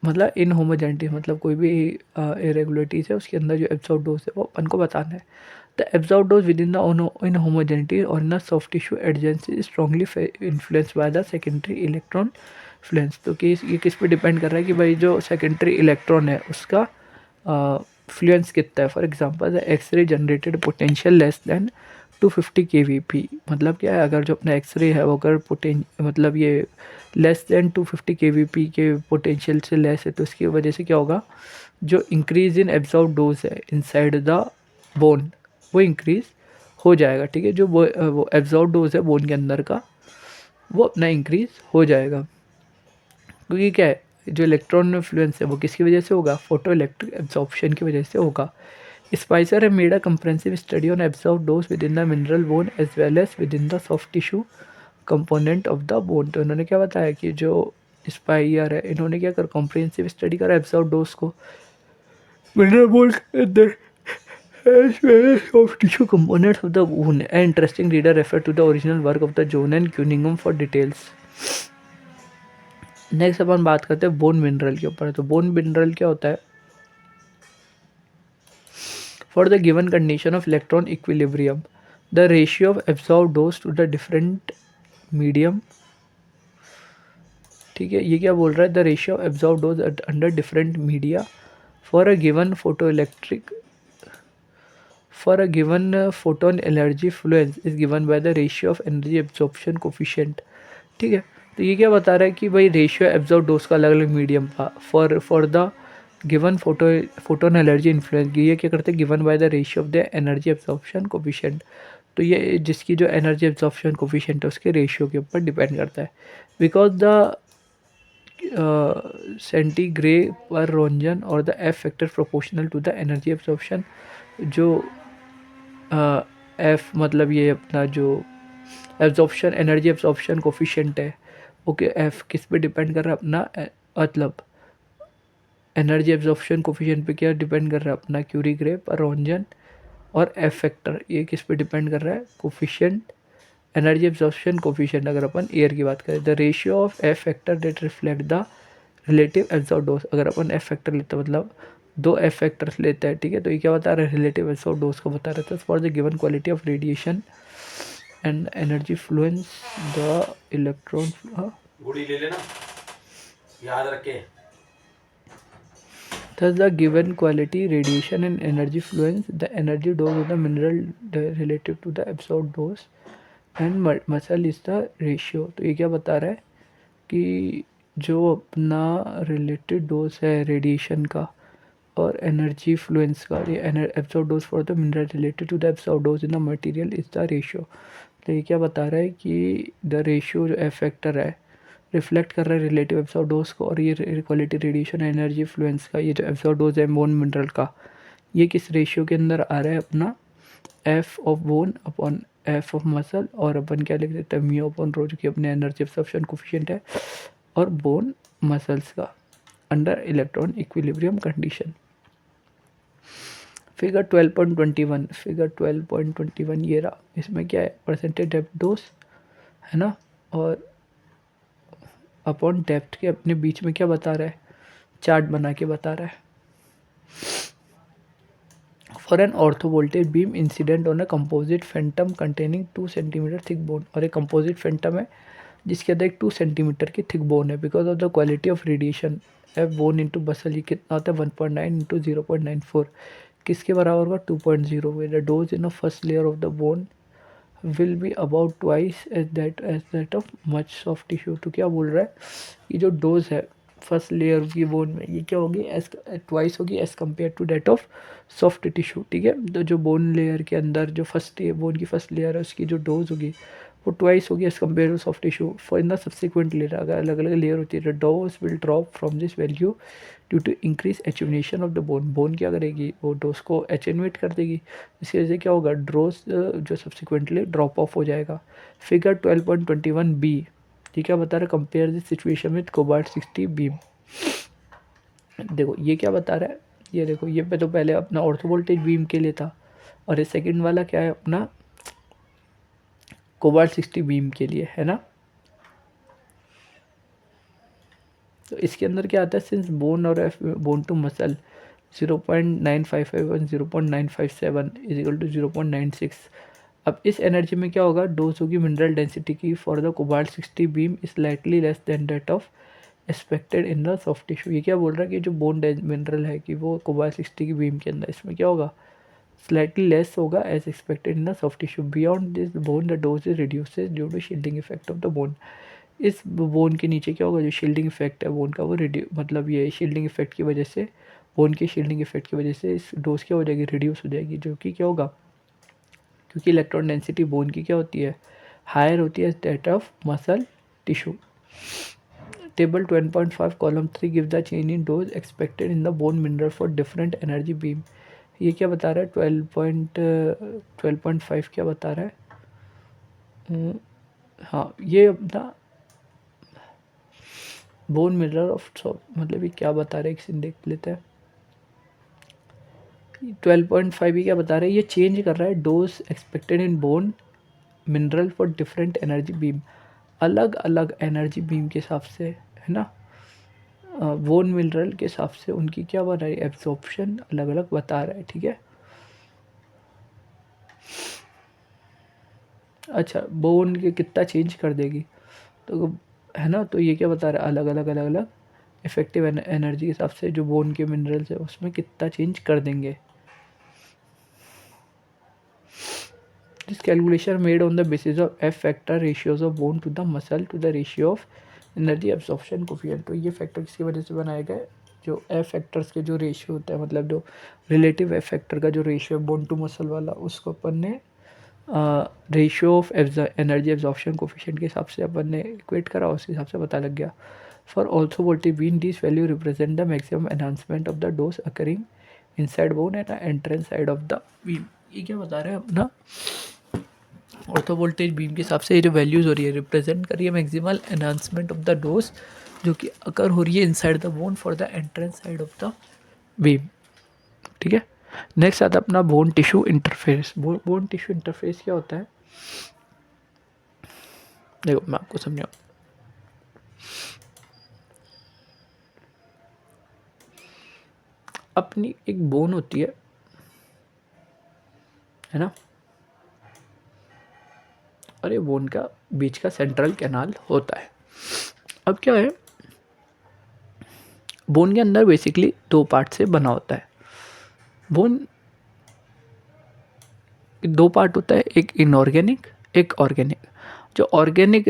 मतलब इनहोमोजेनिटी, मतलब कोई भी इरेगुलरिटीज है उसके अंदर जो एब्जॉर्ब डोज है वो अपन को बताना है. The absorbed dose within the inhomogeneity or in the soft tissue adjacency is strongly influenced by the secondary electron Fluence. तो कि ये किस पे डिपेंड कर रहा है कि भाई जो सेकेंडरी इलेक्ट्रॉन है उसका फ्लुएंस कितना है. For example the x-ray generated potential less than 250 kVp. मतलब क्या है, अगर जो अपना एक्सरे है वो अगर मतलब ये लेस देन 250 kVp के पोटेंशियल से लेस है, तो इसकी वजह से क्या होगा, जो इंक्रीज इन एब्जॉर्ब डोज है इनसाइड द बोन वो इंक्रीज हो जाएगा. ठीक है. जो वो एब्जॉर्ब डोज है बोन के अंदर का वो अपना इंक्रीज हो जाएगा. क्योंकि क्या है, जो इलेक्ट्रॉन इन्फ्लुएंस है वो किसकी वजह से होगा, फोटो इलेक्ट्रिक एब्जॉर्प्शन की वजह से होगा. स्पाइसर है made a comprehensive study on absorb dose with in the mineral bone as well as with in the soft tissue component of the bone. तो इन्होंने क्या बताया कि जो स्पाइयर है इन्होंने क्या कर कॉम्प्रिहेंसिव स्टडी करा एब्जॉर्ब डोज को मिनरल बोन के अंदर as well as soft tissue components of the bone. An interesting reader refer to the original work of the Jones and Cunningham for details. Next अपन बात करते हैं बोन मिनरल के ऊपर. तो बोन मिनरल क्या होता है, for the given condition of electron equilibrium the ratio of absorb dose to the different medium. ठीक है. ये क्या बोल रहा है, the ratio of absorb dose under different media for a given photo electric for a given photon energy fluence is given by the ratio of energy absorption coefficient. ठीक है. तो ये क्या बता रहा है कि भाई रेशियो एब्जॉर्ब डोज का अलग अलग मीडियम था for the given photon energy influence. ये क्या करते हैं, given by the ratio of the energy absorption coefficient. तो ये जिसकी जो एनर्जी एब्जॉर्प्शन कोफिशिएंट है उसके रेशियो के ऊपर डिपेंड करता है. Because the centigrade per roentgen और the F factor proportional to the energy absorption. जो एफ मतलब ये अपना जो एब्जॉर्प्शन एनर्जी एब्जॉर्प्शन कोफिशिएंट है ओके, एफ किस पे डिपेंड कर रहा है अपना, मतलब एनर्जी एब्जॉर्प्शन कोफिशिएंट पे क्या डिपेंड कर रहा है अपना, क्यूरी ग्रे पर रोंजन और एफ फैक्टर. ये किस पे डिपेंड कर रहा है, कोफिशिएंट एनर्जी एब्जॉर्प्शन कोफिशिएंट. अगर अपन एयर की बात करें the ratio of F factor that reflect the relative absorb dose. अगर अपन एफ फैक्टर लेते हैं मतलब 2 एफ फैक्टर्स लेते हैं. ठीक है. तो ये क्या बता रहा है, रिलेटिव एब्जॉर्ब डोज को बता रहा था for the given quality of radiation and energy Fluence the electron. Gudi ले लेना याद रखे. Thus the given quality radiation and energy fluence the energy dose of the mineral relative to the absorbed dose and muscle is the ratio. तो ये क्या बता रहा है कि जो अपना रिलेटेड डोज है रेडिएशन का और एनर्जी फ्लुएंस का, ये absorb dose for the mineral related to the absorb dose in the material is the ratio. तो ये क्या बता रहा है कि द रेशियो जो एफ फैक्टर है रिफ्लेक्ट कर रहा है रिलेटिव एब्जॉर्ब डोज को, और ये क्वालिटी रेडिएशन एनर्जी फ्लुएंस का ये जो एब्जॉर्ब डोज है बोन मिनरल का ये किस रेशियो के अंदर आ रहा है अपना, F of bone upon F of muscle, और अपन क्या लिख देते हैं म्यू अपॉन रो, जो कि अपने एनर्जी एब्जॉर्प्शन कोफिशिएंट है, और बोन मसल्स का under electron equilibrium condition. Figure 12.21, figure 12.21 ये रहा। इसमें क्या है, परसेंटेज डेप्थ डोज है ना, और अपॉन डेप्थ के अपने बीच में क्या बता रहा है, चार्ट बना के बता रहा है। For an ortho voltage beam incident on a composite phantom containing 2 centimetre thick bone, और एक कंपोजिट फैंटम है जिसके अंदर एक 2 सेंटीमीटर की थिक बोन है। Because of the quality of radiation of bone into बसल, ये कितना होता है 1.9 इंटू 0.94, किसके बराबर होगा 2.0। The dose in a first layer of the bone will be about twice as that of much soft tissue. तो क्या बोल रहा है, ये जो डोज है फर्स्ट लेयर की बोन में, ये क्या होगी, एज ट्वाइस होगी as compare to that of soft tissue. ठीक है, तो जो बोन लेयर के अंदर जो फर्स्ट बोन की फर्स्ट लेयर है उसकी जो डोज होगी वो ट्वाइस होगी as compare to soft tissue. For in the subsequent layer, अगर अलग अलग लेयर होती है, the dose will drop from this value due to increase attenuation of the bone. Bone क्या करेगी, वो डोज को एचेनुएट कर देगी, इसकी वजह से क्या होगा, डोज जो सब्सिक्वेंटली ड्रॉप ऑफ हो जाएगा। फिगर 12.21 बी, ये क्या बता रहा है, compare this situation with cobalt 60 beam. देखो ये क्या बता रहा है, ये देखो ये पे तो पहले अपना ऑर्थो वोल्टेज बीम के लिए था, और ये सेकंड वाला क्या है अपना कोबाल्ट 60 बीम के लिए है ना। तो इसके अंदर क्या आता है, सिंस बोन और बोन टू मसल 0.955 और 0.957 इज इक्वल टू 0.96। अब इस एनर्जी में क्या होगा, डोज होगी मिनरल डेंसिटी की for the cobalt 60 beam is slightly less than that of expected in the soft tissue. ये क्या बोल रहा है कि जो बोन मिनरल है कि वो कोबाल्ट 60 की बीम के अंदर इसमें क्या होगा, स्लाइटली लेस होगा as expected in the soft tissue. Beyond this bone the dose is reduces due to shielding effect of the bone. इस बोन के नीचे क्या होगा, जो शील्डिंग इफेक्ट है बोन का वो मतलब ये शील्डिंग इफेक्ट की वजह से, बोन की शील्डिंग इफेक्ट की वजह से इस डोज क्या हो जाएगी, रिड्यूस हो जाएगी। जो कि क्या होगा, क्योंकि इलेक्ट्रॉन डेंसिटी बोन की क्या होती है, हायर होती है that of muscle tissue. Table 12.5 column 3 give the change in dose expected in the bone mineral for different energy beam. ये क्या बता रहा है, 12.5 क्या बता रहा है, हाँ ये अपना बोन मिनरल ऑफ मतलब ये क्या बता रहे हैं, एक सीन देख लेते हैं। 12.5 ये क्या बता रहा है, ये चेंज कर रहा है dose expected in bone mineral for different energy beam, अलग अलग एनर्जी बीम के हिसाब से है ना, बोन मिनरल के हिसाब से उनकी क्या बना रही है, एब्जॉर्प्शन अलग अलग बता रहा है। ठीक है, अच्छा बोन के कितना चेंज कर देगी, तो है ना, तो ये क्या बता रहा है, अलग अलग इफेक्टिव एनर्जी के हिसाब से जो बोन के मिनरल्स है उसमें कितना चेंज कर देंगे। This calculation made on the basis of F factor ratios of bone to the muscle to the ratio of energy absorption coefficient. तो ये फैक्टर किसकी वजह से बनाए गए, जो एफ फैक्टर्स के जो रेशियो होता है, मतलब जो रिलेटिव एफ फैक्टर का जो रेशियो है बोन टू मसल वाला, उसको अपन ने ratio of energy absorption coefficient के हिसाब से अपन ने इक्वेट करा, उसके हिसाब से पता लग गया। For also voltage beam this value represent the maximum enhancement of the dose occurring inside bone and entrance side of the beam. ये क्या बता रहे हैं अपना, ऑर्थो वोल्टेज बीम के हिसाब से ये जो वैल्यूज़ हो रही है रिप्रेजेंट कर रही है maximal enhancement of the dose जो कि अकर हो रही है inside the bone for the entrance side of the beam. ठीक है, नेक्स्ट आता है अपना bone tissue interface. Bone tissue interface क्या होता है, देखो मैं आपको समझाऊँ। अपनी एक बोन होती है ना, और ये बोन का बीच का सेंट्रल कैनाल होता है। अब क्या है, बोन के अंदर बेसिकली दो पार्ट से बना होता है। बोन दो पार्ट होता है, एक इनऑर्गेनिक एक ऑर्गेनिक।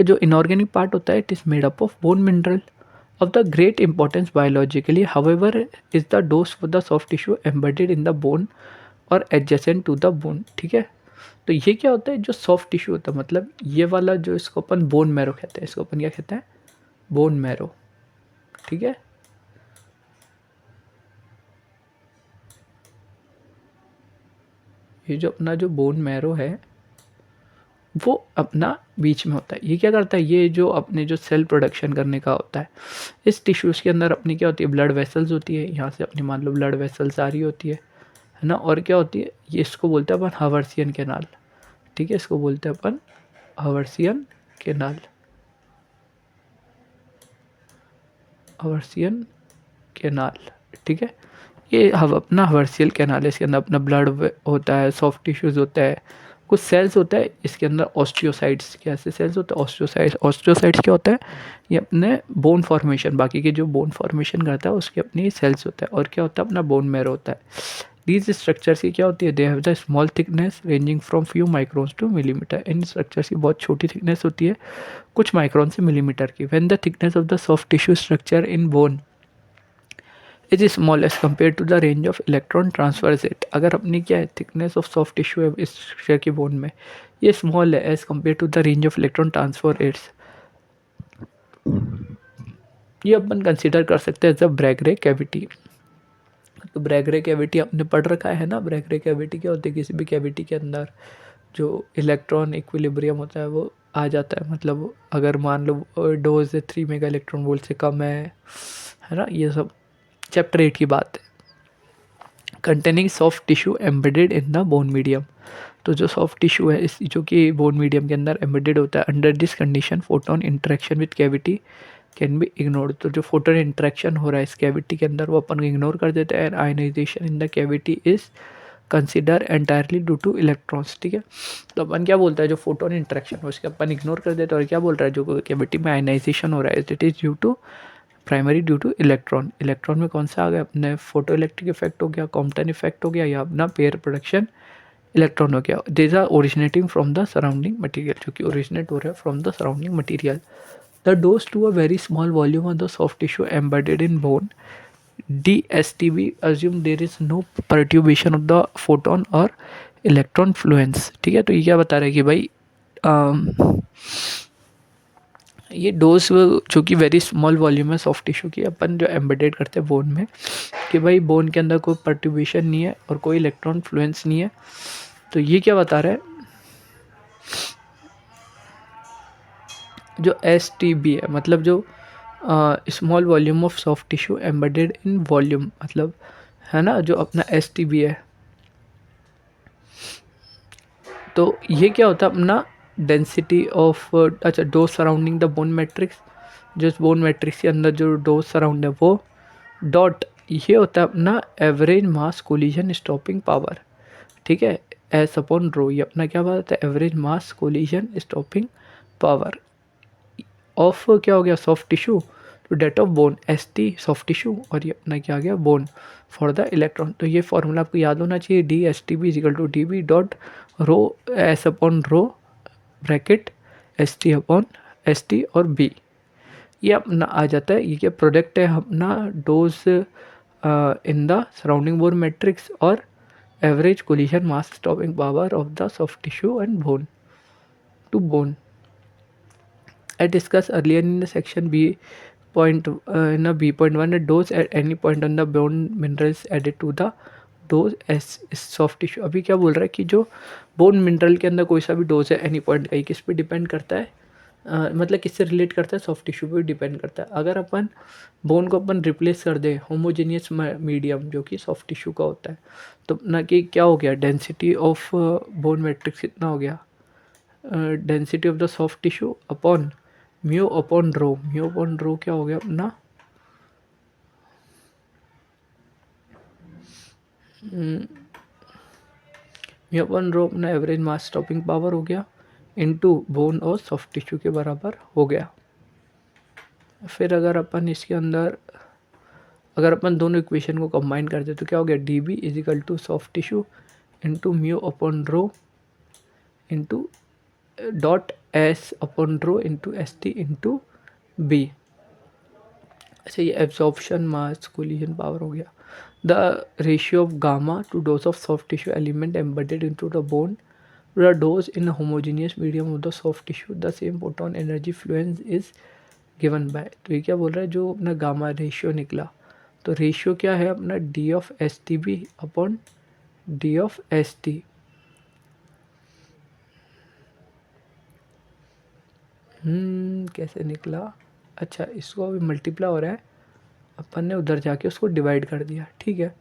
जो इनऑर्गेनिक पार्ट होता है it is made up of bone mineral of the great importance biologically, however, is the dose for the soft tissue embedded in the bone और adjacent to the bone। ठीक है, तो ये क्या होता है, जो सॉफ्ट टिश्यू होता है, मतलब ये वाला जो इसको अपन बोन मैरो कहते हैं, इसको अपन क्या कहते हैं, बोन मैरो। ठीक है, ये जो अपना जो बोन मैरो है वो अपना बीच में होता है। ये क्या करता है, ये जो अपने जो सेल प्रोडक्शन करने का होता है, इस टिश्यूज़ के अंदर अपनी क्या होती है, ब्लड वेसल्स होती है, यहाँ से अपनी मान लो ब्लड वेसल्स आ रही होती है ना। और क्या होती है, ये इसको बोलते हैं अपन हवर्सियन कैनाल, ठीक है, इसको बोलते हैं अपन हवर्सियन कैनाल, हवर्सियन कैनाल, ठीक है। ये अपना हवर्सियल कैनाल है, इसके अंदर अपना ब्लड होता है, सॉफ्ट टिश्यूज़ होता है, कुछ सेल्स होता है इसके अंदर, ऑस्टियोसाइट्स के ऐसे सेल्स होते हैं। ऑस्टियोसाइट्स क्या होता है, ये अपने बोन फॉर्मेशन, बाकी के जो बोन फॉर्मेशन करता है उसके अपनी सेल्स होता है। और क्या होता है, अपना बोन मैरो होता है। दीज स्ट्रक्चर्स की क्या होती है, they have the small thickness ranging from few microns two millimetre. In structures की बहुत छोटी थिकनेस होती है, कुछ माइक्रोन से मिलीमीटर की। When the thickness of the soft tissue structure in bone is small as compare to the range of electron transfer rate. अगर अपनी क्या है, थिकनेस ऑफ सॉफ्ट टिश्यू है इस स्ट्रक्चर की बोन में, ये स्मॉल है as compare to the range of electron transfer rates, ये अपन कंसिडर कर सकते हैं एज अ ब्रैगरे कैविटी। तो ब्रैगरे कैविटी आपने पढ़ रखा है ना, ब्रैगरे कैविटी क्या होती है, किसी भी कैविटी के अंदर जो इलेक्ट्रॉन इक्विलिब्रियम होता है वो आ जाता है। मतलब अगर मान low dose 3 mega electron volt से कम है ना, ये सब चैप्टर 8 की बात है। Containing soft tissue embedded in the bone medium, तो जो सॉफ्ट टिश्यू है इस जो कि बोन मीडियम के अंदर एम्बेडेड होता है, under this condition photon interaction with cavity can be ignored. तो जो फोटोन इंटरेक्शन हो रहा है इस कैविटी के अंदर वो अपन इग्नोर कर देते हैं। Ionisation in the cavity is consider entirely due to electrons, ठीक है। तो अपन क्या बोलता है, जो फोटोन इंटरेक्शन हो उसके अपन इग्नोर कर देते हैं। और क्या बोल रहा है, जो कैविटी में आयनाइजेशन हो रहा है it is due to primary due to electron. Electron में कौन सा आ गया, अपने फोटो इलेक्ट्रिक इफेक्ट हो गया, कॉम्पटन इफेक्ट हो गया, या अपना पेयर प्रोडक्शन इलेक्ट्रॉन हो गया। This are originating from the surrounding material, जो कि ओरिजिनेट हो रहा है from the surrounding material. The dose to a very small volume of the soft tissue embedded in bone DSTB assume there is no perturbation of the photon और इलेक्ट्रॉन फ्लुएंस, ठीक है। तो ये क्या बता रहा है कि भाई ये डोज जो कि वेरी स्मॉल वॉल्यूम है सॉफ्ट टिश्यू की, अपन जो एम्बेडेड करते हैं बोन में, कि भाई बोन के अंदर कोई पर्ट्यूबेशन नहीं है और कोई इलेक्ट्रॉन फ्लुएंस नहीं है। तो ये क्या बता रहा है, जो STB है मतलब जो small volume of soft tissue embedded in volume, मतलब है ना, जो अपना STB है, तो ये क्या होता है अपना डेंसिटी ऑफ, अच्छा, dose surrounding the bone matrix, जो बोन मैट्रिक्स के अंदर जो डोज सराउंड है वो डॉट, ये होता है अपना average mass collision stopping power, ठीक है, एस अपॉन रो। ये अपना क्या बात है, average mass collision stopping power of क्या हो गया, soft tissue to that of bone, ST soft tissue, और ये अपना क्या आ गया, बोन फॉर द इलेक्ट्रॉन। तो ये फॉर्मूला आपको याद होना चाहिए, DSTB is equal to DB dot rho S upon rho bracket ST upon ST और B, ये अपना आ जाता है। ये क्या प्रोडक्ट है अपना, dose in the surrounding bone matrix और average collision mass stopping power of the soft tissue and bone to bone. I discussed earlier in the section B point in a B.1 a dose at any point on the bone minerals added to the dose S soft tissue. अभी क्या बोल रहा है कि जो बोन मिनरल के अंदर कोई सा भी डोज है एनी पॉइंट का, किस पे डिपेंड करता है, मतलब किससे रिलेट करता है, सॉफ्ट टिश्यू पे डिपेंड करता है। अगर अपन बोन को अपन रिप्लेस कर दे होमोजेनियस मीडियम जो कि सॉफ्ट टिश्यू का होता है, तो ना कि क्या हो गया, डेंसिटी ऑफ बोन मैट्रिक्स कितना हो गया, density of the soft tissue upon mu upon row, mu upon रो क्या हो गया अपना, म्यू अपॉन रो अपना एवरेज मास स्टॉपिंग पावर हो गया इनटू बोन और सॉफ्ट टिश्यू के बराबर हो गया। फिर अगर अपन इसके अंदर अगर अपन दोनों इक्वेशन को कंबाइन कर दे तो क्या हो गया, DB is equal to soft tissue into mu upon rho into dot S upon rho into ST into B। ऐसे ये एब्जॉर्प्शन मास कोलिजन पावर हो गया। The ratio of gamma to dose of soft tissue element embedded into the bone to the dose in homogeneous medium of the soft tissue, the same photon energy fluence is given by. तो ये क्या बोल रहा है, जो अपना गामा रेशियो निकला, तो रेशियो क्या है अपना D of STB upon D of ST, कैसे निकला? अच्छा, इसको अभी मल्टीप्लाई हो रहा है, अपन ने उधर जाके उसको डिवाइड कर दिया, ठीक है।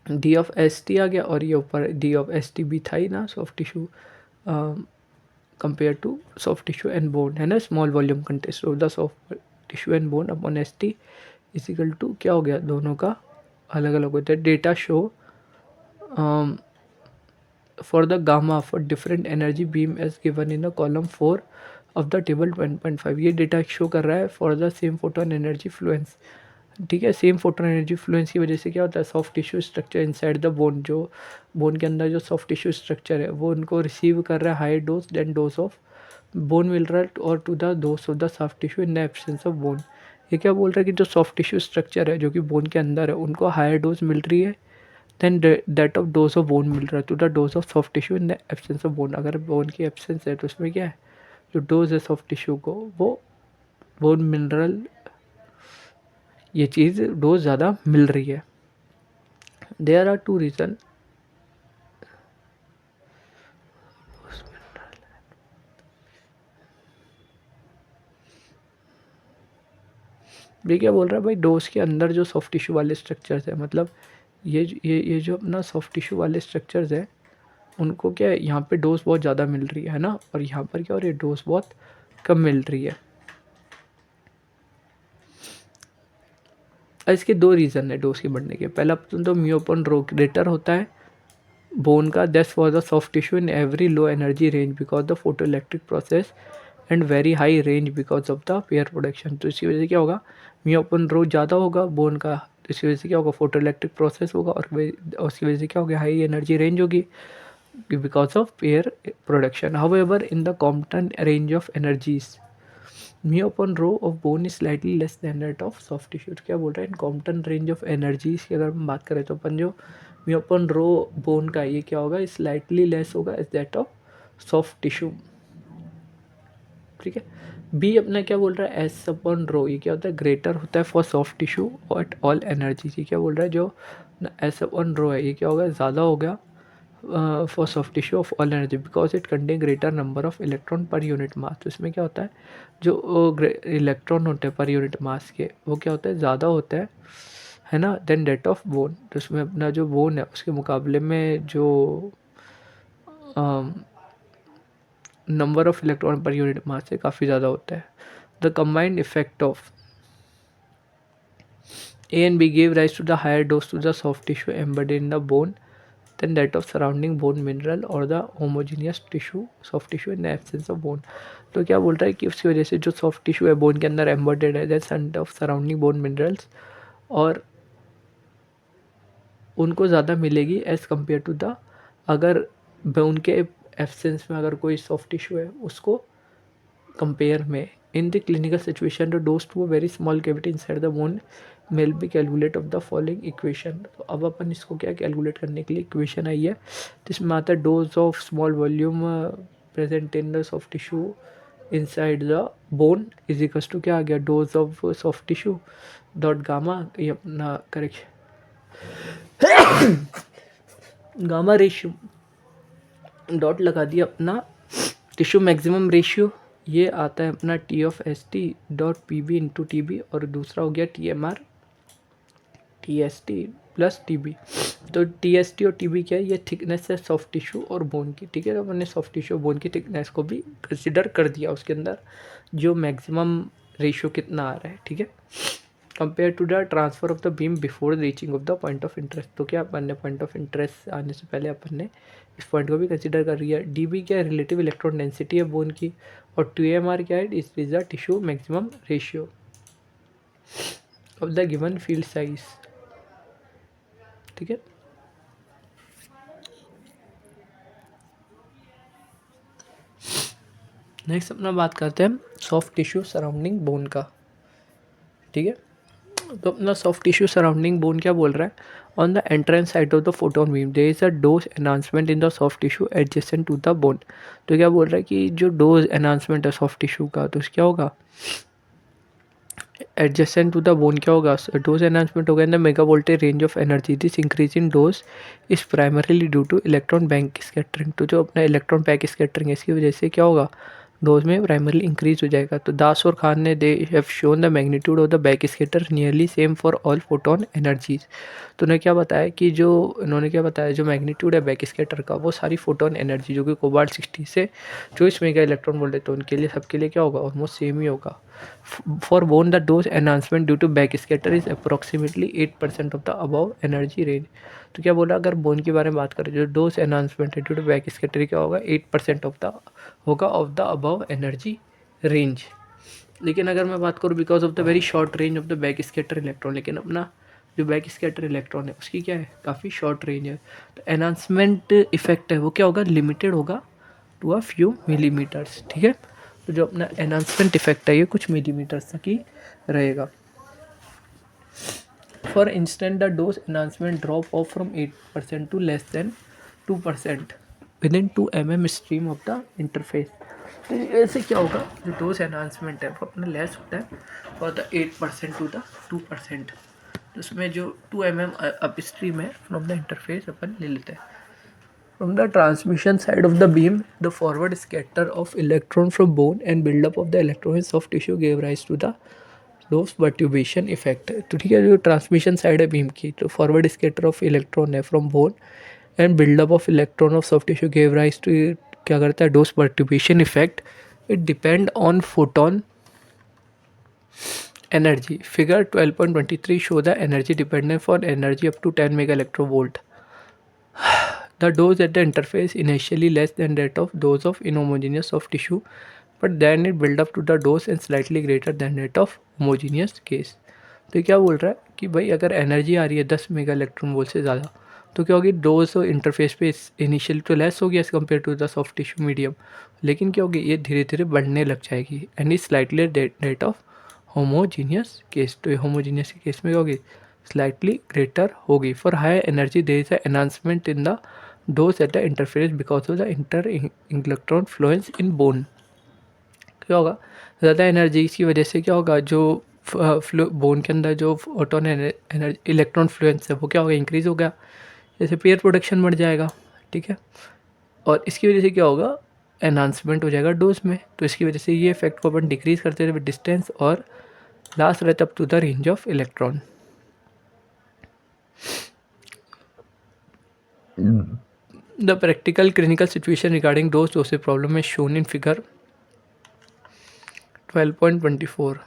डी ऑफ एस टी आ गया और ये ऊपर डी ऑफ एस टी भी था ही ना, soft tissue compare to soft tissue and bone, है ना, small volume contest of the soft tissue and bone upon S T is equal to क्या हो गया, दोनों का अलग अलग होता है। Data show for the gamma for different energy beam as given in the column 4 of the table 1.5। ये डेटा शो कर रहा है for the same photon energy Fluence, ठीक है। सेम फोटोन एनर्जी फ्लुएंस की वजह से क्या होता है, soft tissue structure inside the bone, जो बोन के अंदर जो सॉफ्ट टिश्यू स्ट्रक्चर है वो उनको रिसीव कर रहा है high dose than dose of bone mineral और to the dose of the soft tissue in the absence of bone. ये क्या बोल रहा है कि जो सॉफ्ट टिश्यू स्ट्रक्चर है जो कि बोन के अंदर है उनको हायर डोज मिल रही है than that of dose of bone मिल रहा है to the dose of soft tissue in the absence of bone. अगर बोन की एब्सेंस है तो उसमें क्या है, जो डोज है सॉफ्ट टिश्यू को वो बोन मिनरल ये चीज़ डोज ज़्यादा मिल रही है। देयर आर टू रीज़न ये क्या बोल रहा है भाई, डोज के अंदर जो सॉफ्ट टिश्यू वाले स्ट्रक्चर्स है, मतलब ये जो अपना सॉफ्ट टिश्यू वाले स्ट्रक्चर्स है उनको क्या है यहाँ पे डोज बहुत ज़्यादा मिल रही है ना, और यहाँ पर क्या हो रही है, डोज बहुत कम मिल रही है। इसके दो रीज़न है डोज के बढ़ने के। पहला तो म्योपन रो ग्रेटर होता है बोन का, that's for the soft tissue in every low energy range because the photo electric process and very high range because of the pair production. तो इसी वजह से क्या होगा, म्योपन रो ज़्यादा होगा बोन का, तो इसी वजह से क्या होगा, फोटो इलेक्ट्रिक प्रोसेस होगा और उसकी वजह से क्या होगा, हाई एनर्जी रेंज होगी because of pair production. However, in the Compton range of energies, mu upon rho of bone is slightly less than that of soft tissue। क्या बोल रहा है, इन कॉम्पटन रेंज ऑफ एनर्जीज की अगर हम बात करें तो अपन जो म्यू अपन रो बोन का ये क्या होगा, स्लाइटली लेस होगा is that of soft tissue, ठीक है। बी अपना क्या बोल रहा है, एस अपन रो ये क्या होता है, ग्रेटर होता है for soft tissue at all energy. ये क्या बोल रहा है, जो एस अपन रो है ये क्या होगा, ज़्यादा होगा for soft tissue of all energy because it contain greater number of electron per unit mass. तो इसमें क्या होता है, जो इलेक्ट्रॉन होते हैं पर यूनिट मास के वो क्या होता है, ज़्यादा होता है ना, देन डेट ऑफ बोन। तो इसमें अपना जो बोन है उसके मुकाबले में जो number of electron per unit mass से काफ़ी ज़्यादा होता है। The combined effect of A and B gave rise to the higher dose to the soft tissue embedded in the bone than that of surrounding bone mineral or the homogeneous tissue soft tissue in the absence of bone। तो क्या बोल रहा है कि उसकी वजह से जो सॉफ्ट टिश्यू है बोन के अंदर एम्बेडेड है that of surrounding bone minerals और उनको ज़्यादा मिलेगी एज़ कम्पेयर टू द, अगर बोन के एब्सेंस में अगर कोई सॉफ्ट टिश्यू है उसको कंपेयर में। In the clinical situation the dose to a very small cavity inside the bone may be calculated of the following equation. तो अब अपन इसको क्या कैलकुलेट करने के लिए इक्वेशन आई है, तो इसमें आता है dose of small volume present in the soft tissue inside the bone is equals to क्या आ गया, dose of soft tissue dot gamma, ये अपना करेक्शन गामा रेशियो डॉट लगा दिया अपना टिश्यू मैक्सिमम रेशियो, ये आता है अपना T of S T dot P B into T B और दूसरा हो गया T M R T S T plus T B. तो टी एस टी और टी बी क्या है, ये थिकनेस है सॉफ्ट टिश्यू और बोन की, ठीक है। तो मैंने सॉफ्ट टिश्यू और बोन की थिकनेस को भी कंसिडर कर दिया उसके अंदर, जो मैक्सिमम रेशियो कितना आ रहा है, ठीक है, compare to the transfer of the beam before reaching of the point of interest. तो क्या अपन ने पॉइंट ऑफ इंटरेस्ट आने से पहले अपन ने इस पॉइंट को भी कंसिडर कर लिया। डी बी क्या है, रिलेटिव इलेक्ट्रॉन डेंसिटी है बोन की, और टी एम आर क्या है, इस is the tissue maximum ratio of the given field size, ठीक है। नेक्स्ट अपना बात करते हैं सॉफ्ट टिश्यू सराउंडिंग बोन का, ठीक है। तो अपना सॉफ्ट टिश्यू सराउंडिंग बोन क्या बोल रहा है, on the entrance side of the photon beam there is a dose enhancement in the soft tissue adjacent to the bone. तो क्या बोल रहा है कि जो डोज एनहांसमेंट है सॉफ्ट टिश्यू का, तो क्या होगा, एडजेसेंट टू द बोन क्या होगा, डोज एनहांसमेंट होगा इन the mega voltage range of energy. This increase in dose is primarily due to electron bank scattering. तो जो अपना इलेक्ट्रॉन बैंक स्कैटरिंग है इसकी वजह से क्या होगा, डोज में प्राइमरली इंक्रीज हो जाएगा। तो दास और खान ने they have shown the magnitude of the back scatter nearly same for all photon energies. तो उन्होंने क्या बताया कि जो मैग्नीट्यूड है बैक स्कैटर का वो सारी फोटोन एनर्जी जो कि कोबाल्ट 60 से 24 मेगा इलेक्ट्रॉन वोल्ट है तो उनके लिए सबके लिए क्या होगा, ऑलमोस्ट सेम ही होगा। For bone the dose enhancement due to back scatter is approximately 8% of the above energy range. तो क्या बोला, अगर बोन के बारे में बात करें जो डोज एनहांसमेंट है ड्यू टू बैक स्कैटर क्या होगा, 8% of the above energy range. लेकिन अगर मैं बात करूँ because of the very short range of the back scatter electron, लेकिन अपना जो बैक स्कैटर इलेक्ट्रॉन है उसकी क्या है, काफ़ी शॉर्ट रेंज है। तो एनहांसमेंट इफेक्ट है वो क्या होगा, लिमिटेड होगा टू अ फ्यू मिलीमीटर्स। ठीक है, तो जो अपना एनहांसमेंट इफेक्ट है ये कुछ मिलीमीटर्स तक ही रहेगा। For instant the dose enhancement drop off from 8% to less than 2% within 2 mm stream of the interface. तो ऐसे क्या होगा, जो डोज एनहांसमेंट है वो अपना लेस होता है फॉर द 8% टू द 2%। तो उसमें जो 2 mm अप स्ट्रीम है फ्रॉम द इंटरफेस अपन ले लेते हैं। From the transmission side of the beam, the forward scatter of electron from bone and buildup of the electron in soft tissue gave rise to the dose perturbation effect। तो ठीक है, जो ट्रांसमिशन साइड है बीम की, तो फॉरवर्ड स्कैटर ऑफ इलेक्ट्रॉन है from bone and buildup of electron of soft tissue gave rise to, क्या करता है, dose perturbation effect. It depend on photon energy. Figure 12.23 show the energy dependence for energy up to 10 mega electronvolt. The dose at the interface initially less than that of dose of inhomogeneous soft tissue, but then it build up to the dose and slightly greater than that of homogeneous case। तो क्या बोल रहा है कि भाई अगर एनर्जी आ रही है 10 मेगा इलेक्ट्रॉन वोल्ट से ज़्यादा तो क्या होगी, डोज इंटरफेस पे इनिशियली तो लेस होगी as compare to the soft tissue medium, लेकिन क्या होगी ये धीरे धीरे बढ़ने लग जाएगी and is slightly that of homogeneous case. तो होमोजीनियस केस में क्या होगी, स्लाइटली ग्रेटर होगी। For high energy there is enhancement in the dose at the interface because of the inter electron fluence in bone. क्या होगा, ज़्यादा एनर्जी की वजह से क्या होगा, जो बोन के अंदर जो फोटोन एनर्जी इलेक्ट्रॉन फ्लुएंस है वो क्या होगा, इंक्रीज़ हो गया, जैसे पेयर प्रोडक्शन बढ़ जाएगा। ठीक है, और इसकी वजह से क्या होगा, एनहांसमेंट हो जाएगा डोज में। तो इसकी वजह से ये इफेक्ट को अपन डिक्रीज करते रहे विद डिस्टेंस और लास्ट रहता up to the range of electron. The practical clinical situation regarding dose problem is shown in figure 12.24।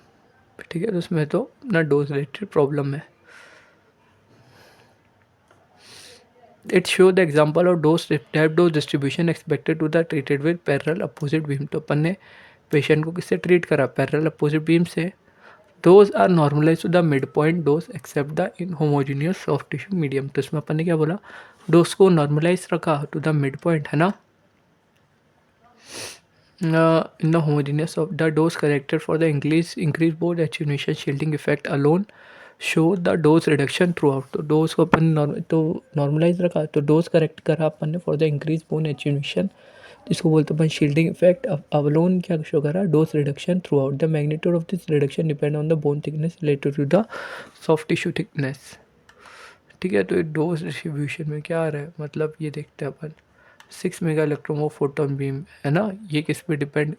ठीक है, तो उसमें तो ना डोज रिलेटेड प्रॉब्लम है। It show the example of type dose distribution expected to the treated with parallel opposite beam। तो अपन ने पेशेंट को किससे ट्रीट करा, पैरेलल अपोजिट बीम से। Those are normalized to the midpoint dose except the inhomogeneous soft tissue medium। तो इसमें अपन ने क्या बोला, डोज को नॉर्मलाइज रखा टू द मिड पॉइंट, है ना। In the homogeneous of the dose corrected for the increased bone attenuation shielding effect alone show the dose reduction throughout। तो डोज को अपन तो नॉर्मलाइज रखा, तो डोज करेक्ट करा अपन ने for the increase bone attenuation, जिसको बोलते हैं अपन शील्डिंग इफेक्ट। अलोन क्या शो करा, dose reduction throughout. The magnitude of this reduction depend on the bone thickness related to the soft tissue thickness. ठीक है, तो डोज डिस्ट्रीब्यूशन में क्या आ रहा है, मतलब ये देखते हैं अपन 6 मेगा इलेक्ट्रॉन वो फोटोन बीम है ना, ये किस पे डिपेंड,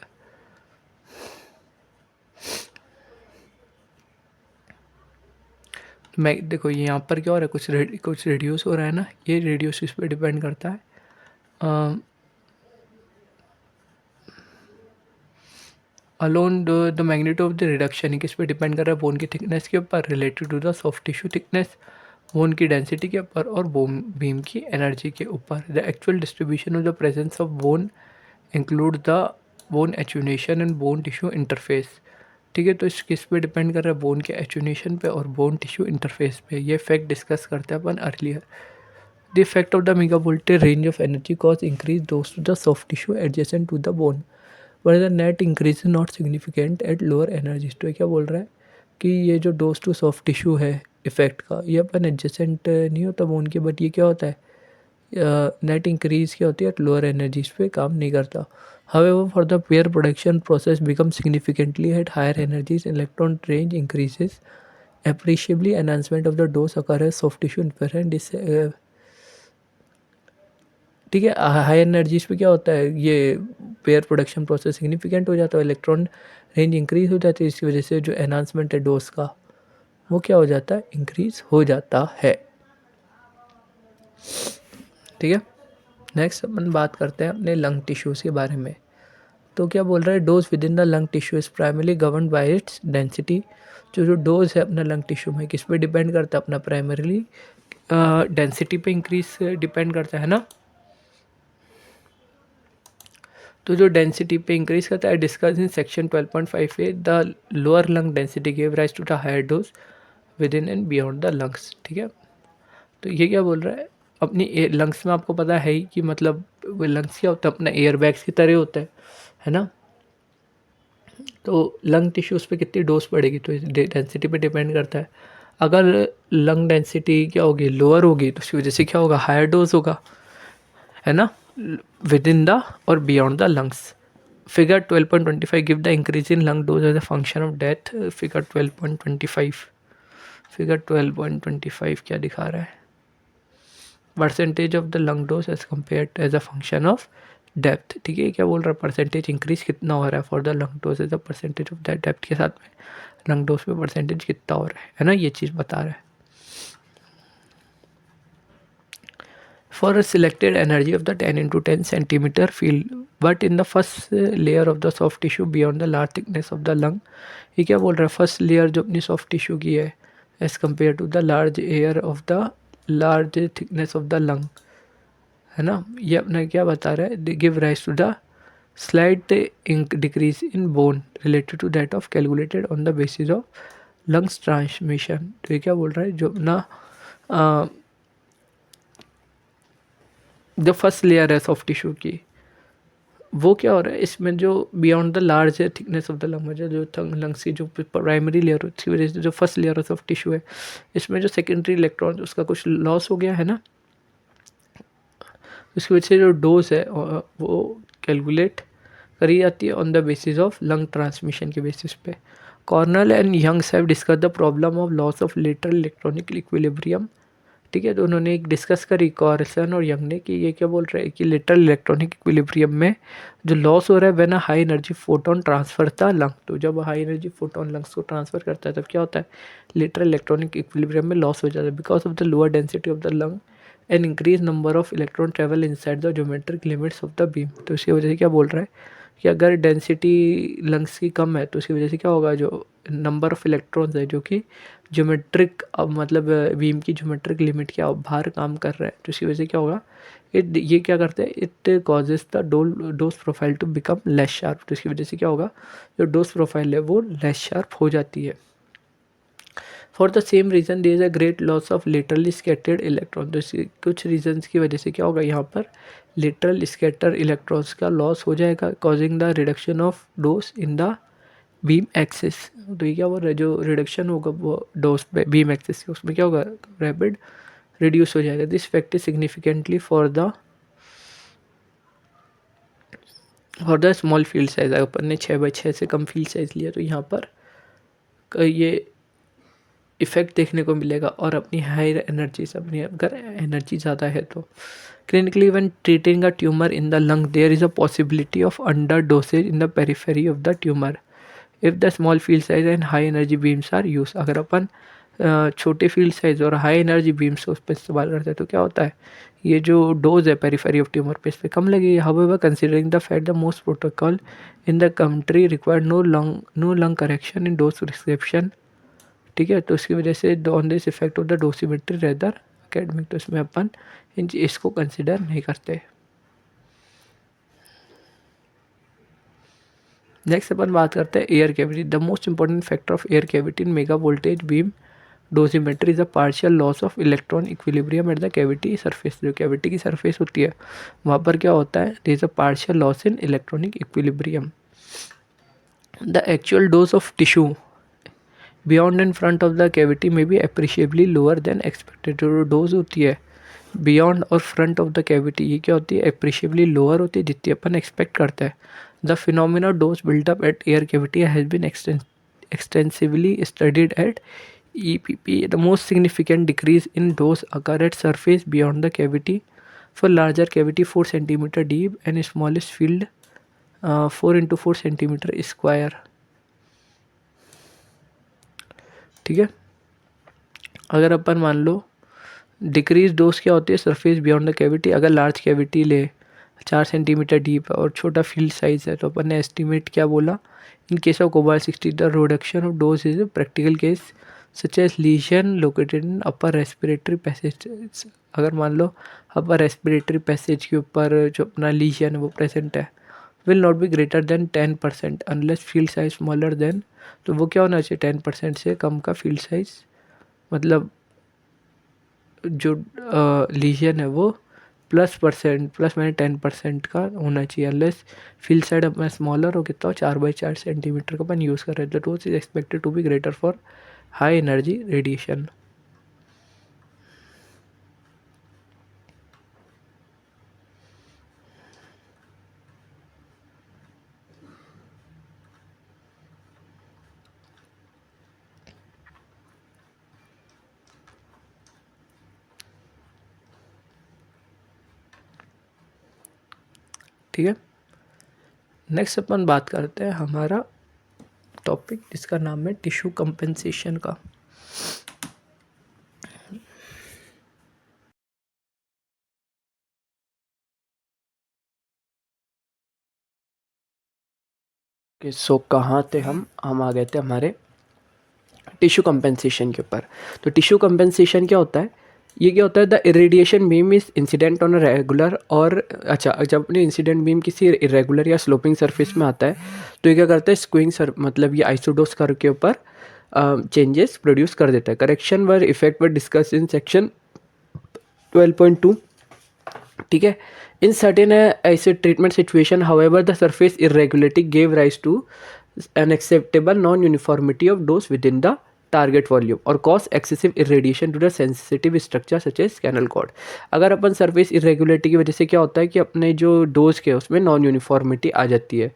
मैं देखो यहाँ पर क्या हो रहा है, कुछ रेड्यूस हो रहा है ना, ये रेड्यूस इस पे डिपेंड करता है। Alone the magnitude of the reduction किस पे डिपेंड कर रहा है, बोन की थिकनेस के ऊपर related to the soft tissue thickness, bone की डेंसिटी के ऊपर और बोन बीम की एनर्जी के ऊपर। The actual distribution of the presence of bone include the bone attenuation and bone tissue interface. ठीक है, तो इस किस पे डिपेंड कर रहा है, बोन के एचुनेशन पे और बोन टिश्यू इंटरफेस पे। ये फैक्ट डिस्कस करते हैं अपन earlier. The effect of the mega voltage range of energy cause increase dose to the soft tissue adjacent to the bone but the net increase is not significant at lower energies. तो क्या बोल रहा है कि ये जो डोज टू सॉफ्ट टिश्यू है इफेक्ट का, ये अपन एडजेसेंट नहीं होता बोन के, बट ये क्या होता है, नेट इंक्रीज क्या होती है एट लोअर एनर्जीज पे काम नहीं करता। However, for the pair production process becomes significantly at higher energies, electron range increases appreciably, enhancement of the dose occurs soft tissue interference. ठीक है, हाई एनर्जीज पे क्या होता है, ये पेयर प्रोडक्शन प्रोसेस सिग्निफिकेंट हो जाता है, इलेक्ट्रॉन रेंज इंक्रीज हो जाती है, इसकी वजह से जो एनहांसमेंट है डोज का वो क्या हो जाता है, इंक्रीज हो जाता है। ठीक है, नेक्स्ट अपन बात करते हैं अपने लंग टिश्यूज़ के बारे में। तो क्या बोल रहा है, dose with in the lung tissue is primarily govern by its density. जो डोज है अपना लंग टिश्यू में किस पे डिपेंड करता है, अपना प्राइमरली डेंसिटी पे इंक्रीज डिपेंड करता है ना। तो जो डेंसिटी पे इंक्रीज करता है, discuss in section 12.5 the lower lung density give rise to the higher dose within and beyond the lungs. ठीक है, तो ये क्या बोल रहा है, अपनी लंग्स में आपको पता है ही कि मतलब लंग्स क्या होता है, अपना एयर बैग्स की तरह होता है ना। तो लंग टिश्यूज़ पे कितनी डोज पड़ेगी तो डेंसिटी पे डिपेंड करता है। अगर लंग डेंसिटी क्या होगी, लोअर होगी, तो उसकी वजह से क्या होगा, हायर डोज होगा, है ना, विद इन द और beyond the lungs. Figure 12.25 give the increase in lung dose as a function of डेथ। फिगर 12.25 क्या दिखा रहा है, percentage of the lung dose as compare as a function of depth. ठीक है, क्या बोल रहा है, परसेंटेज इंक्रीज कितना हो रहा है for the lung dose as a percentage of that depth के साथ में लंग डोज पे परसेंटेज कितना हो रहा है ना, ये चीज़ बता रहा है। For a selected energy of the 10 into 10 centimeter field, but in the first layer of the soft tissue beyond the large thickness of the lung। ये क्या बोल रहा है, फर्स्ट लेयर जो अपनी सॉफ्ट टिश्यू की है as compare to the large air of the large thickness of the lung, है ना। ये अपना क्या बता रहा है, give rise to the slide decrease in bone related to that of calculated on the basis of lungs transmission. तो ये क्या बोल रहा है, जो अपना जो फर्स्ट लेयर है सॉफ्ट टिश्यू की, वो क्या हो रहा है, इसमें जो beyond the large thickness of the lung, जो लंग्स की जो प्राइमरी लेयर होती है, उसकी वजह से जो फर्स्ट लेयर ऑफ टिश्यू है, इसमें जो सेकेंडरी इलेक्ट्रॉन उसका कुछ लॉस हो गया है ना, उसकी वजह से जो डोज है वो कैलकुलेट करी जाती है on the basis of lung transmission के बेसिस पे। Cornell and Youngs have discuss the problem of loss of lateral electronic equilibrium. ठीक है, तो उन्होंने एक डिस्कस करी कॉर्सन और यंग ने कि ये क्या बोल रहे हैं कि लेटरल इलेक्ट्रॉनिक इक्विलिब्रियम में जो लॉस हो रहा है when a high energy photon transfer था लंग। तो जब हाई एनर्जी फोटोन लंग्स को ट्रांसफर करता है तब क्या होता है, लेटरल इलेक्ट्रॉनिक इक्विलिब्रियम में लॉस हो जाता है because of the lower density of the lung and increase number of electron travel inside the geometric limits of the beam. तो इसकी वजह से क्या बोल रहा है कि अगर डेंसिटी लंग्स की कम है तो उसकी वजह से क्या होगा, जो नंबर ऑफ इलेक्ट्रॉन्स है जो कि ज्योमेट्रिक मतलब बीम की ज्योमेट्रिक लिमिट के बाहर काम कर रहा है, तो इसकी वजह से क्या होगा, ये क्या करते हैं, it causes the dose profile to become less sharp. तो इसकी वजह से क्या होगा, जो डोज प्रोफाइल है वो लेस शार्प हो जाती है। For the same reason there is a great loss of laterally scattered electron. तो कुछ रीजन्स की वजह से क्या होगा, यहाँ पर लेटरल स्कैटर इलेक्ट्रॉन्स का लॉस हो जाएगा, causing the reduction of dose in the beam axis. तो ये क्या बोल रहा है, जो रिडक्शन होगा वो डोज पे बीम एक्सिस के, उसमें क्या होगा, रैपिड रिड्यूस हो जाएगा। This fact is significantly for the small field size. अपन ने 6x6 से कम फील्ड साइज लिया तो यहाँ पर ये इफ़ेक्ट देखने को मिलेगा। और अपनी हायर एनर्जी से, अपनी अगर एनर्जी ज़्यादा है तो clinically when treating a tumour in the lung there is a possibility of under dosage in the periphery of the tumour if the small field size and high energy beams are use. अगर अपन छोटे फील्ड साइज और हाई एनर्जी बीम्स को उस पर इस्तेमाल करते हैं तो क्या होता है, ये जो डोज है पेरिफेरी ऑफ ट्यूमर पे इस पर कम लगेगी। However considering the fact the most protocol in the country required no lung correction in dose prescription. ठीक है, तो इसकी वजह से on this effect of the dosimetry rather academic, तो इसमें अपन इसको कंसिडर नहीं करते। नेक्स्ट अपन बात करते हैं air cavity. The most important factor of air cavity in mega voltage beam dosimetry is a partial loss of electron equilibrium at the cavity surface. जो कैविटी की सरफेस होती है वहाँ पर क्या होता है, there is a partial loss in electronic equilibrium. The actual dose of tissue beyond and front of the cavity may be appreciably lower than expected. जो डोज होती है बियॉन्ड और फ्रंट ऑफ द कैविटी, ये क्या होती है, अप्रिशिएबली लोअर होती है जितनी अपन एक्सपेक्ट करते हैं। The phenomena dose buildup at air cavity has been extensively studied at EPP. The most significant decrease in dose occur at surface beyond the cavity. For larger cavity 4 cm deep and smallest field 4x4 centimetre square, ठीक है। अगर अपन मान लो डिक्रीज डोज क्या होती है, सरफेस बियॉन्ड द कैविटी, अगर लार्ज कैविटी ले 4 सेंटीमीटर डीप और छोटा फील्ड साइज है तो अपन ने एस्टिमेट क्या बोला, in case of cobalt sixty the reduction of dose is practical case such as lesion located in upper respiratory passage. अगर मान लो अपर रेस्पिरेटरी पैसेज के ऊपर जो अपना लीजन है वो प्रेजेंट है, will not be greater than 10% unless field size smaller than, तो वो क्या होना चाहिए 10% से कम का फील्ड साइज, मतलब जो लीजन है वो प्लस मैंने 10% का होना चाहिए, अनलेस फील्ड साइड अपना स्मॉलर हो, कितना 4x4 सेंटीमीटर का अपन यूज़ कर रहे हैं, the dose is expected to be greater for high energy radiation. ठीक है, नेक्स्ट अपन बात करते हैं हमारा टॉपिक जिसका नाम है टिश्यू कंपेंसेशन का। सो कहाँ थे हम आ गए थे हमारे टिश्यू कंपेंसेशन के ऊपर। तो टिश्यू कंपेंसेशन क्या होता है, ये क्या होता है, the irradiation beam is incident on a regular और अच्छा जब अपने इंसिडेंट बीम किसी इरेगुलर या स्लोपिंग सरफेस में आता है तो ये क्या करता है, स्क्विंग मतलब ये आइसोडोस कर्व के ऊपर चेंजेस प्रोड्यूस कर देता है। Correction were effect were discuss in section 12.2, ठीक है। इन सर्टेन ऐसे treatment situation however the surface irregularity gave rise to unacceptable non uniformity of dose with in the target volume और cause excessive irradiation to the sensitive structure such as spinal cord. अगर अपन सरफेस इरेगुलरिटी की वजह से क्या होता है कि अपने जो डोज के उसमें नॉन यूनिफॉर्मिटी आ जाती है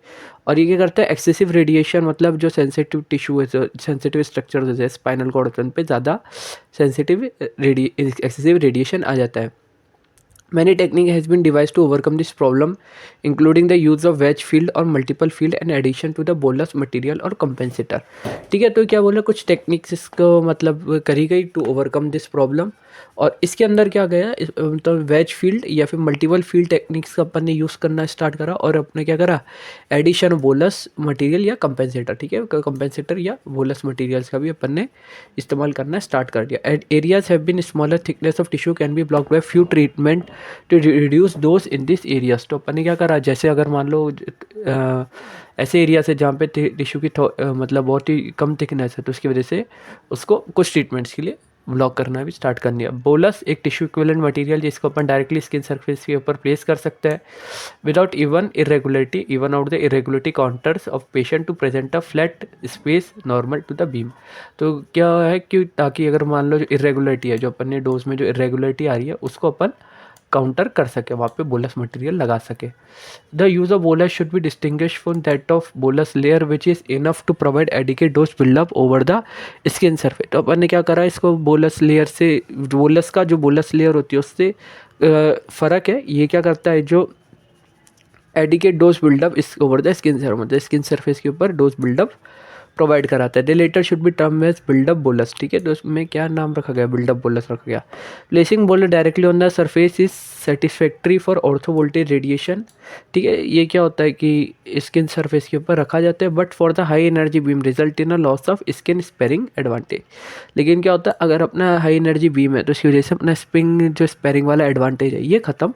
और ये क्या करता है, एक्सेसिव रेडिएशन मतलब जो सेंसिटिव टिश्यू है, सेंसिटिव स्ट्रक्चर जैसे स्पाइनल कॉर्ड उन पे ज़्यादा सेंसिटिव एक्सेसिव रेडिएशन आ जाता है। Many technique has been devised to overcome this problem, including the use of wedge field or multiple field in addition to the bolus material or compensator। ठीक है, तो क्या बोला, कुछ टेक्निक्स इसको मतलब करी गई टू ओवरकम दिस प्रॉब्लम, और इसके अंदर क्या गया तो वेज फील्ड या फिर मल्टीपल फील्ड टेक्निक्स का अपन ने यूज़ करना स्टार्ट करा और अपने क्या करा, एडिशन बोलस मटेरियल या कंपेंसेटर, ठीक है, कंपेंसेटर या बोलस मटेरियल्स का भी अपन ने इस्तेमाल करना स्टार्ट कर दिया। Areas have been smaller thickness of tissue can be blocked by few treatment to reduce dose in this areas. तो अपन ने क्या करा, जैसे अगर मान लो ऐसे एरिया से जहाँ पे टिश्यू की मतलब बहुत ही कम थिकनेस है तो उसकी वजह से उसको कुछ ट्रीटमेंट्स के लिए ब्लॉक करना भी स्टार्ट कर दिया। बोलस एक टिश्यू इक्विवेलेंट मटेरियल जिसको अपन डायरेक्टली स्किन सरफेस के ऊपर प्लेस कर सकते हैं without even out the irregularity contours of patient to present a flat space normal to the beam. तो क्या है कि ताकि अगर मान लो जो इरेगुलरिटी है, जो अपन ने डोज में जो इरेगुलरिटी आ रही है उसको अपन काउंटर कर सके, वहाँ पे बोलस मटेरियल लगा सके। The use of bolus should be distinguish from that of bolus layer which is enough to provide adequate dose buildup over the skin surface. तो अपन ने क्या करा, इसको बोलस लेयर से, बोलस का जो बोलस लेयर होती है उससे फ़र्क है, ये क्या करता है, जो adequate dose buildup is over the skin surface, मतलब स्किन सरफेस के ऊपर डोज बिल्डअप प्रोवाइड कराता है। The latter should be term as buildup bolus, ठीक है, तो उसमें क्या नाम रखा गया, बिल्डअप बोलस रखा गया। Placing bolus directly on the surface is satisfactory for ortho voltage radiation, ठीक है, ये क्या होता है कि स्किन सरफेस के ऊपर रखा जाता है, but for the high energy beam result in a loss of skin sparing advantage. लेकिन क्या होता है, अगर अपना हाई एनर्जी बीम है तो इसकी वजह से अपना स्पिंग जो स्पेरिंग वाला एडवांटेज है ये खत्म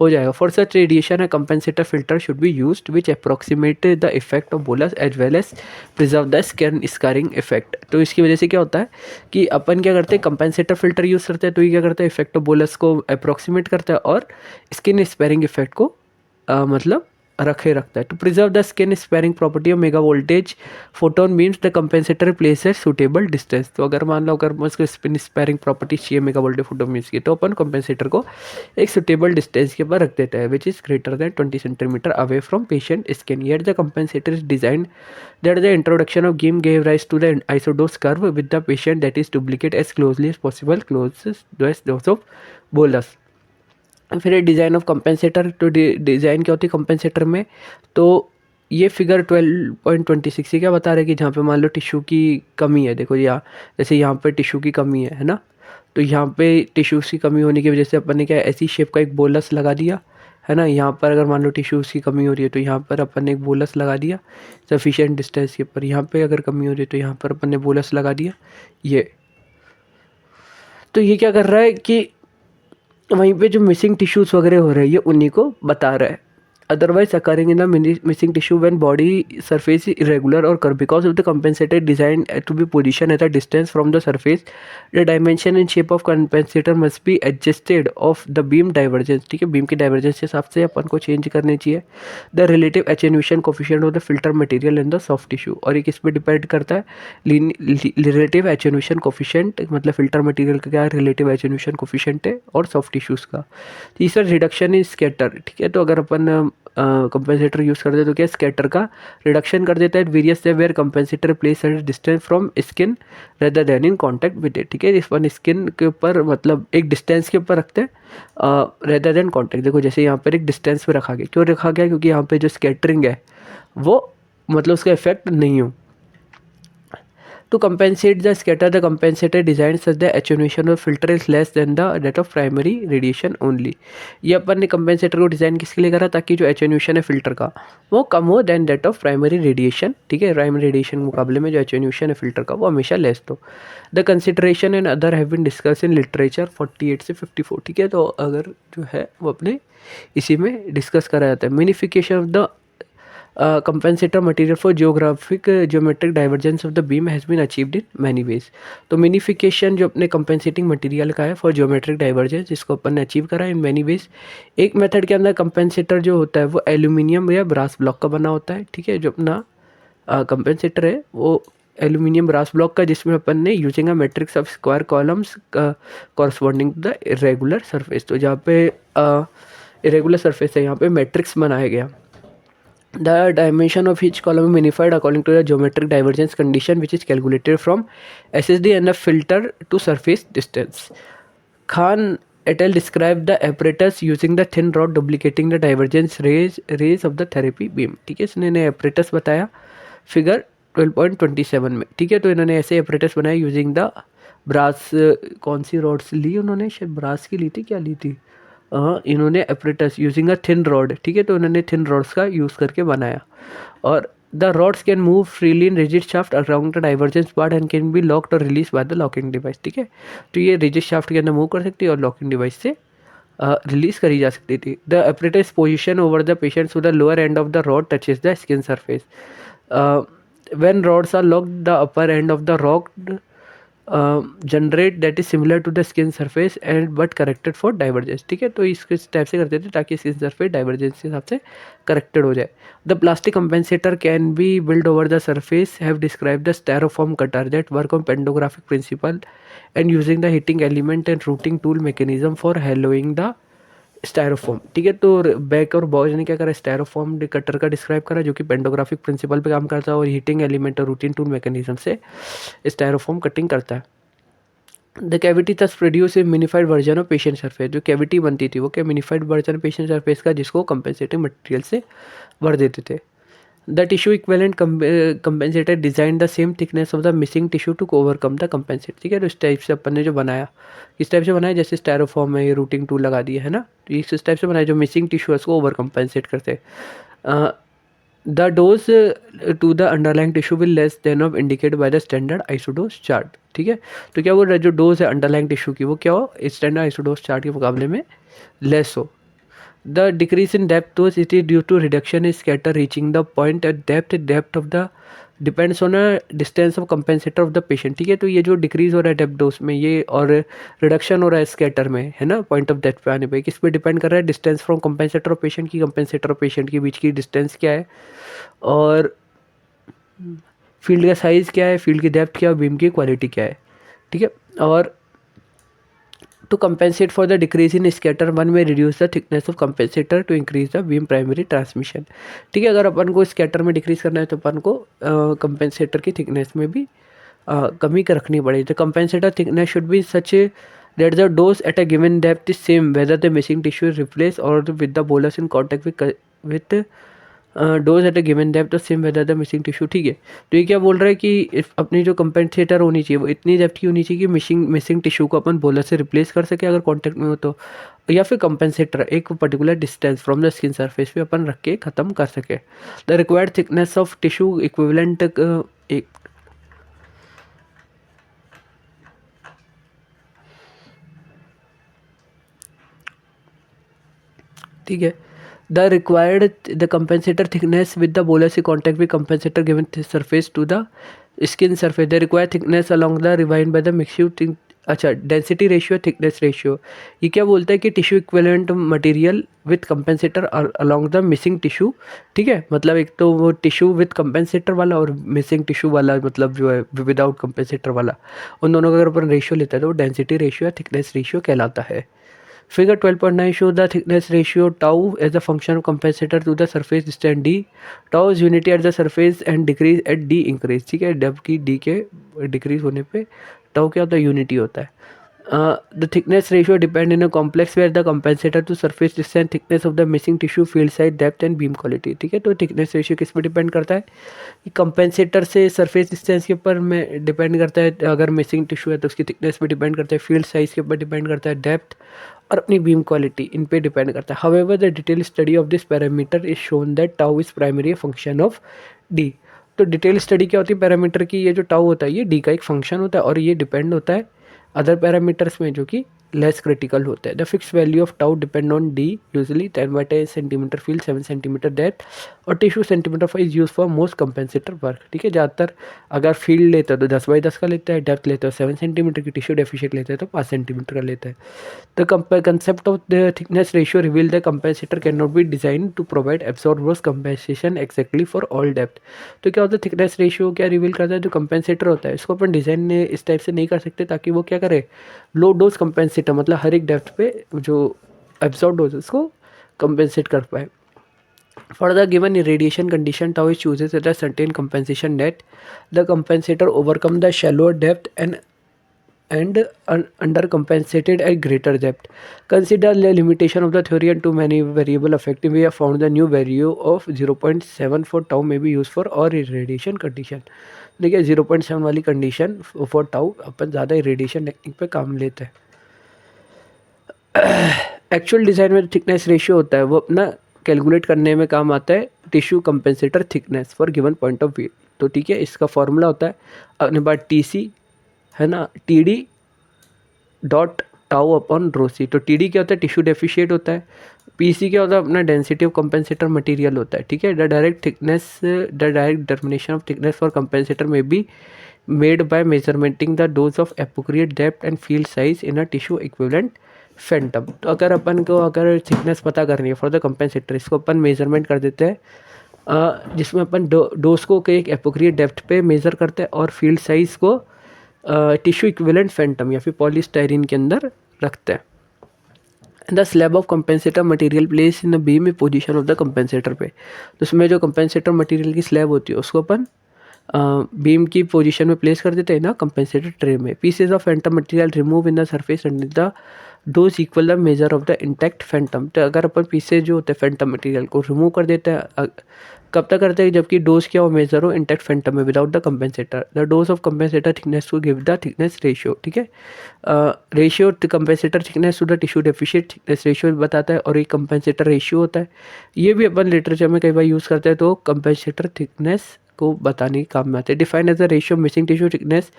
हो जाएगा। For such radiation a compensator filter should be used which approximate the effect of bolus as well as preserve the skin scarring effect। तो इसकी वजह से क्या होता है कि अपन क्या करते हैं, कंपेंसेटर फिल्टर यूज़ करते हैं, तो ये क्या करता है, इफेक्ट ऑफ बोलस को अप्रोक्सीमेट करता है और स्किन स्पेरिंग इफेक्ट को मतलब रखता है। To preserve the skin sparing property of mega voltage photon beams the compensator places suitable distance. तो अगर मान लो अगर उसको स्किन स्पेरिंग प्रॉपर्टी चाहिए मेगा वोल्टेज फोटोन बीम्स की, तो अपन कंपेंसेटर को एक सुटेबल डिस्टेंस के ऊपर रख देता है which is greater than 20 centimetre away from patient skin. Yet the compensator is designed that the introduction of गिम gave rise to the isodose curve with the patient that is duplicate as closely as possible close of bolus. फिर डिज़ाइन ऑफ कंपेंसेटर, तो डिज़ाइन क्या होती है कंपेंसेटर में, तो ये फिगर 12.26 से क्या बता रहा है कि जहाँ पे मान लो टिश्यू की कमी है, देखो यहाँ जैसे यहाँ पे टिश्यू की कमी है ना, तो यहाँ पे टिश्यूज़ की कमी होने की वजह से अपन ने क्या ऐसी शेप का एक बोलस लगा दिया है ना। यहाँ पर अगर मान लो टिश्यूज़ की कमी हो रही है तो यहाँ पर अपन ने एक बोलस लगा दिया सफिशिएंट डिस्टेंस के ऊपर। यहाँ पे अगर कमी हो रही है तो यहाँ पर अपन ने बोलस लगा दिया ये। तो ये क्या कर रहा है कि वहीं पे जो मिसिंग टिश्यूज़ वगैरह हो रहे हैं ये उन्हीं को बता रहा है। otherwise occurring in the missing tissue when body surface is irregular or curved because of the compensator designed to be positioned at a distance from the surface. The dimension and shape of compensator must be adjusted of the beam divergence. ठीक है, बीम की डाइवर्जेंस के हिसाब से अपन को चेंज करनी चाहिए. The relative attenuation coefficient of the filter material in the soft tissue, और ये किस पे डिपेंड करता है, रिलेटिव एटेन्यूएशन कोफिशिएंट, मतलब फिल्टर मटेरियल का क्या रिलेटिव एटेन्यूएशन कोफिशिएंट है और सॉफ्ट टिश्यूज़ का. तीसरा रिडक्शन इन स्कैटर. ठीक है, तो अगर अपन कंपेंसेटर यूज़ करते हैं तो क्या स्कैटर का रिडक्शन कर देता है वेरियस से where compensator place at distance from skin rather than in contact with it. ठीक है, इस वन स्किन के ऊपर मतलब एक डिस्टेंस के ऊपर रखते हैं रेदर देन कांटेक्ट. देखो जैसे यहाँ पर एक डिस्टेंस पे रखा गया, क्यों रखा गया, क्योंकि यहाँ पे जो स्कैटरिंग है वो मतलब उसका इफेक्ट नहीं हो. To compensate the scatter, the compensator designed such the attenuation of filter is less than the that of primary radiation only. ये अपन ने कंपेंसेटर को डिज़ाइन किसके लिए करा, ताकि जो एटेन्यूएशन है फिल्टर का वो कम हो then that of primary radiation. ठीक है, प्राइमरी रेडिएशन के मुकाबले में जो एटेन्यूएशन है फिल्टर का वो हमेशा लेस हो. The consideration and other have been discuss in literature 48 से 54. ठीक है, तो अगर जो है वो अपने इसी में डिस्कस करा जाता है. Minification of the compensator material for geometric divergence of the beam has been achieved in many ways. तो मिनिफिकेशन जो अपने कंपेंसेटिंग मटेरियल का है फॉर ज्योमेट्रिक डाइवर्जेंस, जिसको अपन ने अचीव करा इन मैनी वेज. एक मेथड के अंदर कंपेंसेटर जो होता है वो एल्यूमिनियम या ब्रास ब्लॉक का बना होता है. ठीक है, जो अपना कंपेंसेटर है वो एल्यूमिनियम ब्रास ब्लॉक का, जिसमें अपन ने using a matrix of square columns corresponding to the irregular surface. तो जहाँ पे इरेगुलर सरफेस है यहाँ पे मैट्रिक्स बनाया गया. The dimension of each column is minified according to the geometric divergence condition, which is calculated from SSD and the filter to surface distance. Khan et al. Described the apparatus using the thin rod duplicating the divergence rays of the therapy beam. ठीक है, इसने ने apparatus बताया फिगर 12.27 में. ठीक है, तो इन्होंने ऐसे apparatus बनाया यूजिंग द ब्रास. कौन सी रॉड्स ली उन्होंने, शायद ब्रास की ली थी, क्या ली थी, इन्होंने apparatus using a thin rod. ठीक है, तो इन्होंने थिन रॉड्स का यूज़ करके बनाया. और the rods can move freely in rigid shaft around the divergence part and can be locked और release by the locking device. ठीक है, तो ये रिजिड शाफ्ट के अंदर मूव कर सकती है और लॉकिंग डिवाइस से रिलीज करी जा सकती थी. The apparatus position over the patient so the lower end of the rod touches the skin surface. When rods are locked the upper end of the rod generate that is similar to the skin surface and but corrected for divergence. ठीक है, तो इस टाइप से करते थे ताकि स्किन सरफेस डाइवर्जेंस के हिसाब से करेक्टेड हो जाए. The plastic compensator can be build over the surface have describe the styrofoam cutter that work on pantographic principle and using the heating element and routing tool mechanism for hollowing the styrofoam. ठीक है, तो बैक और बॉयज ने क्या करा, स्टायरोफॉर्म कटर का डिस्क्राइब करा जो कि पेंडोग्राफिक प्रिंसिपल पे काम करता है और हीटिंग एलिमेंट और रूटीन टूल मैकेनिज्म से स्टायरोफॉर्म कटिंग करता है. The cavity thus produce a minified version of patient surface. जो कैविटी बनती थी वो क्या मिनिफाइड वर्जन पेशेंट सरफेस का, जिसको कंपेंसेटिंग मटेरियल से भर देते थे. The tissue equivalent compensator design the same thickness of the missing tissue to overcome the compensate. ठीक है, तो इस टाइप से अपन ने जो बनाया, इस टाइप से बनाया जैसे स्टायरोफॉर्म में ये रूटिंग टूल लगा दिया है ना, तो इस टाइप से बनाया जो मिसिंग टिश्यू है उसको ओवर कंपेंसेट करते. The dose to the underlying tissue will less than of indicate by the standard isodose chart. ठीक है, तो क्या वो जो डोज है अंडरलाइंग टिश्यू की वो क्या हो स्टैंडर्ड आइसोडोस चार्ट के मुकाबले में लेस हो. The decrease in depth dose it is due to reduction in scatter reaching the point at depth of the depends on a distance of compensator of the patient. ठीक है, तो ये जो डिक्रीज हो रहा है डेप्थ डोज में ये और रिडक्शन हो रहा है स्कैटर में है ना, पॉइंट ऑफ डेप्थ पे आने पे किस पे डिपेंड कर रहा है, distance from compensator of patient की, कंपेंसेटर ऑफ पेशेंट के बीच की डिस्टेंस क्या है और फील्ड का साइज़ क्या है, फील्ड की डेप्थ क्या है, बीम की क्वालिटी क्या है. ठीक है, और to compensate for the decrease in scatter one may reduce the thickness of compensator to increase the beam primary transmission. ठीक है, अगर अपन को स्कैटर में डिक्रीज करना है तो अपन को कंपेंसेटर की थिकनेस में भी कमी कर रखनी पड़ेगी. तो compensator thickness should be such that the dose at a given depth is same whether the missing tissue is replaced or with the bolus in contact with dose at a given depth और same whether the missing tissue, ठीक है। तो ये क्या बोल रहा है कि अपनी जो कंपेंसेटर होनी चाहिए वो इतनी डेप्थ की होनी चाहिए कि मिसिंग टिश्यू को अपन बोलर से रिप्लेस कर सके अगर कॉन्टेक्ट में हो तो, या फिर कंपेंसेटर एक particular distance from the skin surface पे अपन रख के ख़त्म कर सके। The required thickness of tissue equivalent एक, ठीक है। The compensator thickness with the bolus से contact with compensator given surface to the skin surface, the required thickness along the rewind by the mixture, अच्छा डेंसिटी रेशियो थिकनेस रेशियो। ये क्या बोलता है कि tissue equivalent material with compensator along the missing tissue, ठीक है। मतलब एक तो वो टिश्यू विथ कंपेंसेटर वाला और मिसिंग टिश्यू वाला, मतलब जो है विदाउट कंपेंसेटर वाला, उन दोनों का अगर अपन रेशियो लेता है तो वो डेंसिटी रेशियो या थिकनेस रेशियो कहलाता है। Figure 12.9 show the thickness ratio tau as a function of compensator to the surface distance d. Tau is unity at the surface and decrease at d increase, ठीक है। डेप्थ की d के डिक्रीज होने पे tau क्या होता है, यूनिटी होता है। The thickness ratio depend in a complex where the compensator to surface distance, thickness of the missing tissue, field size, depth and beam quality, ठीक है। तो थिकनेस रेशियो किस पे डिपेंड करता है, कि कंपेंसेटर से सरफेस डिस्टेंस के ऊपर में डिपेंड करता है, अगर मिसिंग टिश्यू है तो उसकी थिकनेस पे डिपेंड करता है, फील्ड साइज के ऊपर डिपेंड करता है, डेप्थ और अपनी बीम क्वालिटी, इन पे डिपेंड करता है। However the detail study of this parameter is shown that tau is primary function of D. तो डिटेल स्टडी क्या होती है पैरामीटर की, ये जो टाउ होता है ये डी का एक फंक्शन होता है और ये डिपेंड होता है अदर पैरामीटर्स में जो कि लेस क्रिटिकल होते हैं। The fix value of tau depend on D, usually 10/10 centimetre field, 7 centimetre depth और tissue centimetre is use for most compensator work, ठीक है। ज़्यादातर अगर फील्ड लेते हो तो 10/10 का लेता है, डेप्थ लेते हो 7 सेंटीमीटर की, टिश्यू डेफिशिएंट लेते हैं तो 5 सेंटीमीटर का लेता है। The concept of the thickness ratio reveal the compensator cannot be designed to provide absorbed compensation exactly for all depth। तो क्या होता है थिकनेस रेशियो, क्या रिवील करता है, जो कंपेंसेटर होता है इसको अपन डिज़ाइन इस टाइप से नहीं कर सकते ताकि वो क्या करे, लो डोज कंपेंसेटर, मतलब हर एक डेप्थ पे जो एब्जॉर्ब डोज उसको कंपेंसेट कर पाए। For the given irradiation condition, tau is chooses at a certain compensation net. The compensator overcome the shallower depth and undercompensated at greater depth. Consider the limitation of the theory and too many variable affecting. We have found the new value of 0.7 for tau may be used for or irradiation condition। देखिए 0.7 वाली कंडीशन फॉर टाउ अपन ज़्यादा इरेडिएशन टेक्निक पे काम लेते हैं। एक्चुअल डिज़ाइन में थिकनेस रेशियो होता है वो अपना कैलकुलेट करने में काम आता है tissue compensator thickness for given point of view. तो ठीक है, इसका फॉर्मूला होता है अपने पास टीसी है ना, TD dot tau upon rho C. तो टीडी क्या होता है, टिश्यू डेफिशिएट होता है। पीसी क्या होता है, अपना डेंसिटी ऑफ कंपेंसेटर मटेरियल होता है, ठीक है। The direct determination of thickness for compensator may be made by measurementing the dose of appropriate depth and field size in a tissue equivalent phantom. तो अगर अपन को अगर थिकनेस पता करनी है फॉर द कंपेंसेटर, इसको अपन मेजरमेंट कर देते हैं जिसमें अपन डोज को एक एप्रोप्रिएट डेप्थ पे मेज़र करते हैं और फील्ड साइज को टिश्यू इक्विवेलेंट फैंटम या फिर पॉलीस्टाइरीन के अंदर रखते हैं। The slab of compensator material place in the beam position of the compensator पे। तो उसमें जो कंपेंसेटर मटेरियल की स्लैब होती है उसको अपन बीम की पोजीशन में प्लेस कर देते हैं ना कंपेंसेटर ट्रे में। Pieces of Phantom material remove in the surface and the dose equal the measure of the intact Phantom. तो अगर अपन पीसेज जो होते हैं फैंटम मटेरियल को रिमूव कर देते हैं, कब तक करते हैं, जबकि डोज क्या हो मेजर हो इंटैक्ट फैंटम में without the compensator. The dose of compensator thickness to give the thickness ratio, ठीक है। Ratio compensator thickness to the tissue deficient thickness ratio बताता है और एक कंपेंसेटर रेशियो होता है। ये भी अपन लिटरेचर में कई बार यूज़ करते हैं, तो कंपेंसेटर थिकनेस को बताने के काम में आते हैं। Define as the ratio missing tissue thickness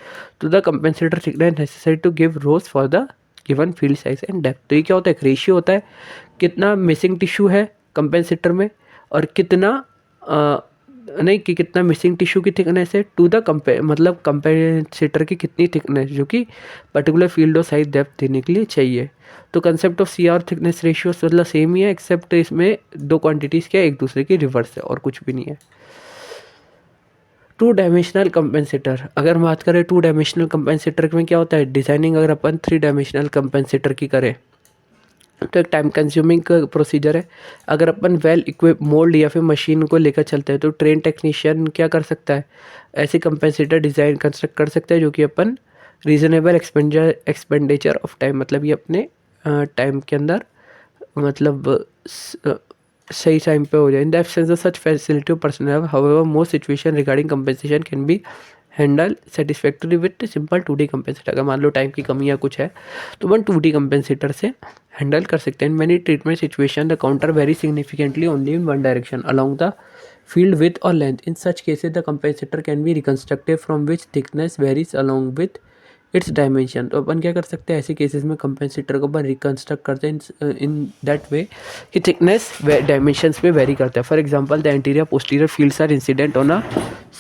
to the compensator thickness necessary to give dose for the given field size and depth. तो ये क्या होता है, एक रेशियो होता है कितना मिसिंग टिश्यू है कंपेंसेटर में और कितना नहीं कि कितना मिसिंग टिश्यू की थिकनेस है टू द मतलब कंपेंसेटर की कितनी थिकनेस जो कि पर्टिकुलर फील्ड और साइज डेप्थ देने के लिए चाहिए। तो concept of C R thickness ratio मतलब सेम ही है, एक्सेप्ट इसमें दो क्वांटिटीज़ क्या एक दूसरे की रिवर्स है और कुछ भी नहीं है। टू डायमेंशनल कंपेंसेटर, अगर हम बात करें टू डायमेंशनल कंपेंसेटर में क्या होता है, डिज़ाइनिंग अगर अपन 3 डायमेंशनल कंपेंसेटर की करें तो एक टाइम कंज्यूमिंग का प्रोसीजर है। अगर अपन वेल इक्विप मोल्ड या फिर मशीन को लेकर चलते हैं तो ट्रेन टेक्नीशियन क्या कर सकता है, ऐसे कंपेंसेटर डिज़ाइन कंस्ट्रक्ट कर सकता है जो कि अपन रीजनेबल एक्सपेंडिचर ऑफ टाइम, मतलब ये अपने टाइम के अंदर मतलब सही टाइम पे हो जाए। इन the absence of such facility personal, however most situation regarding compensation can be handle satisfactory with simple 2D compensator. अगर मान लो टाइम की कमी या कुछ है तो अपन 2D कंपेंसेटर से हैंडल कर सकते हैं। In many treatment situation the counter very significantly only in one direction along the field width or length. In such cases, the compensator can be reconstructed from which thickness varies along with its dimension. तो अपन क्या कर सकते हैं ऐसे केसेस में, कंपेंसेटर को अपन रिकन्स्ट्रक्ट करते हैं इन दैट वे कि थिकनेस डायमेंशंस पे वेरी करता है। For example, the anterior posterior fields are incident on a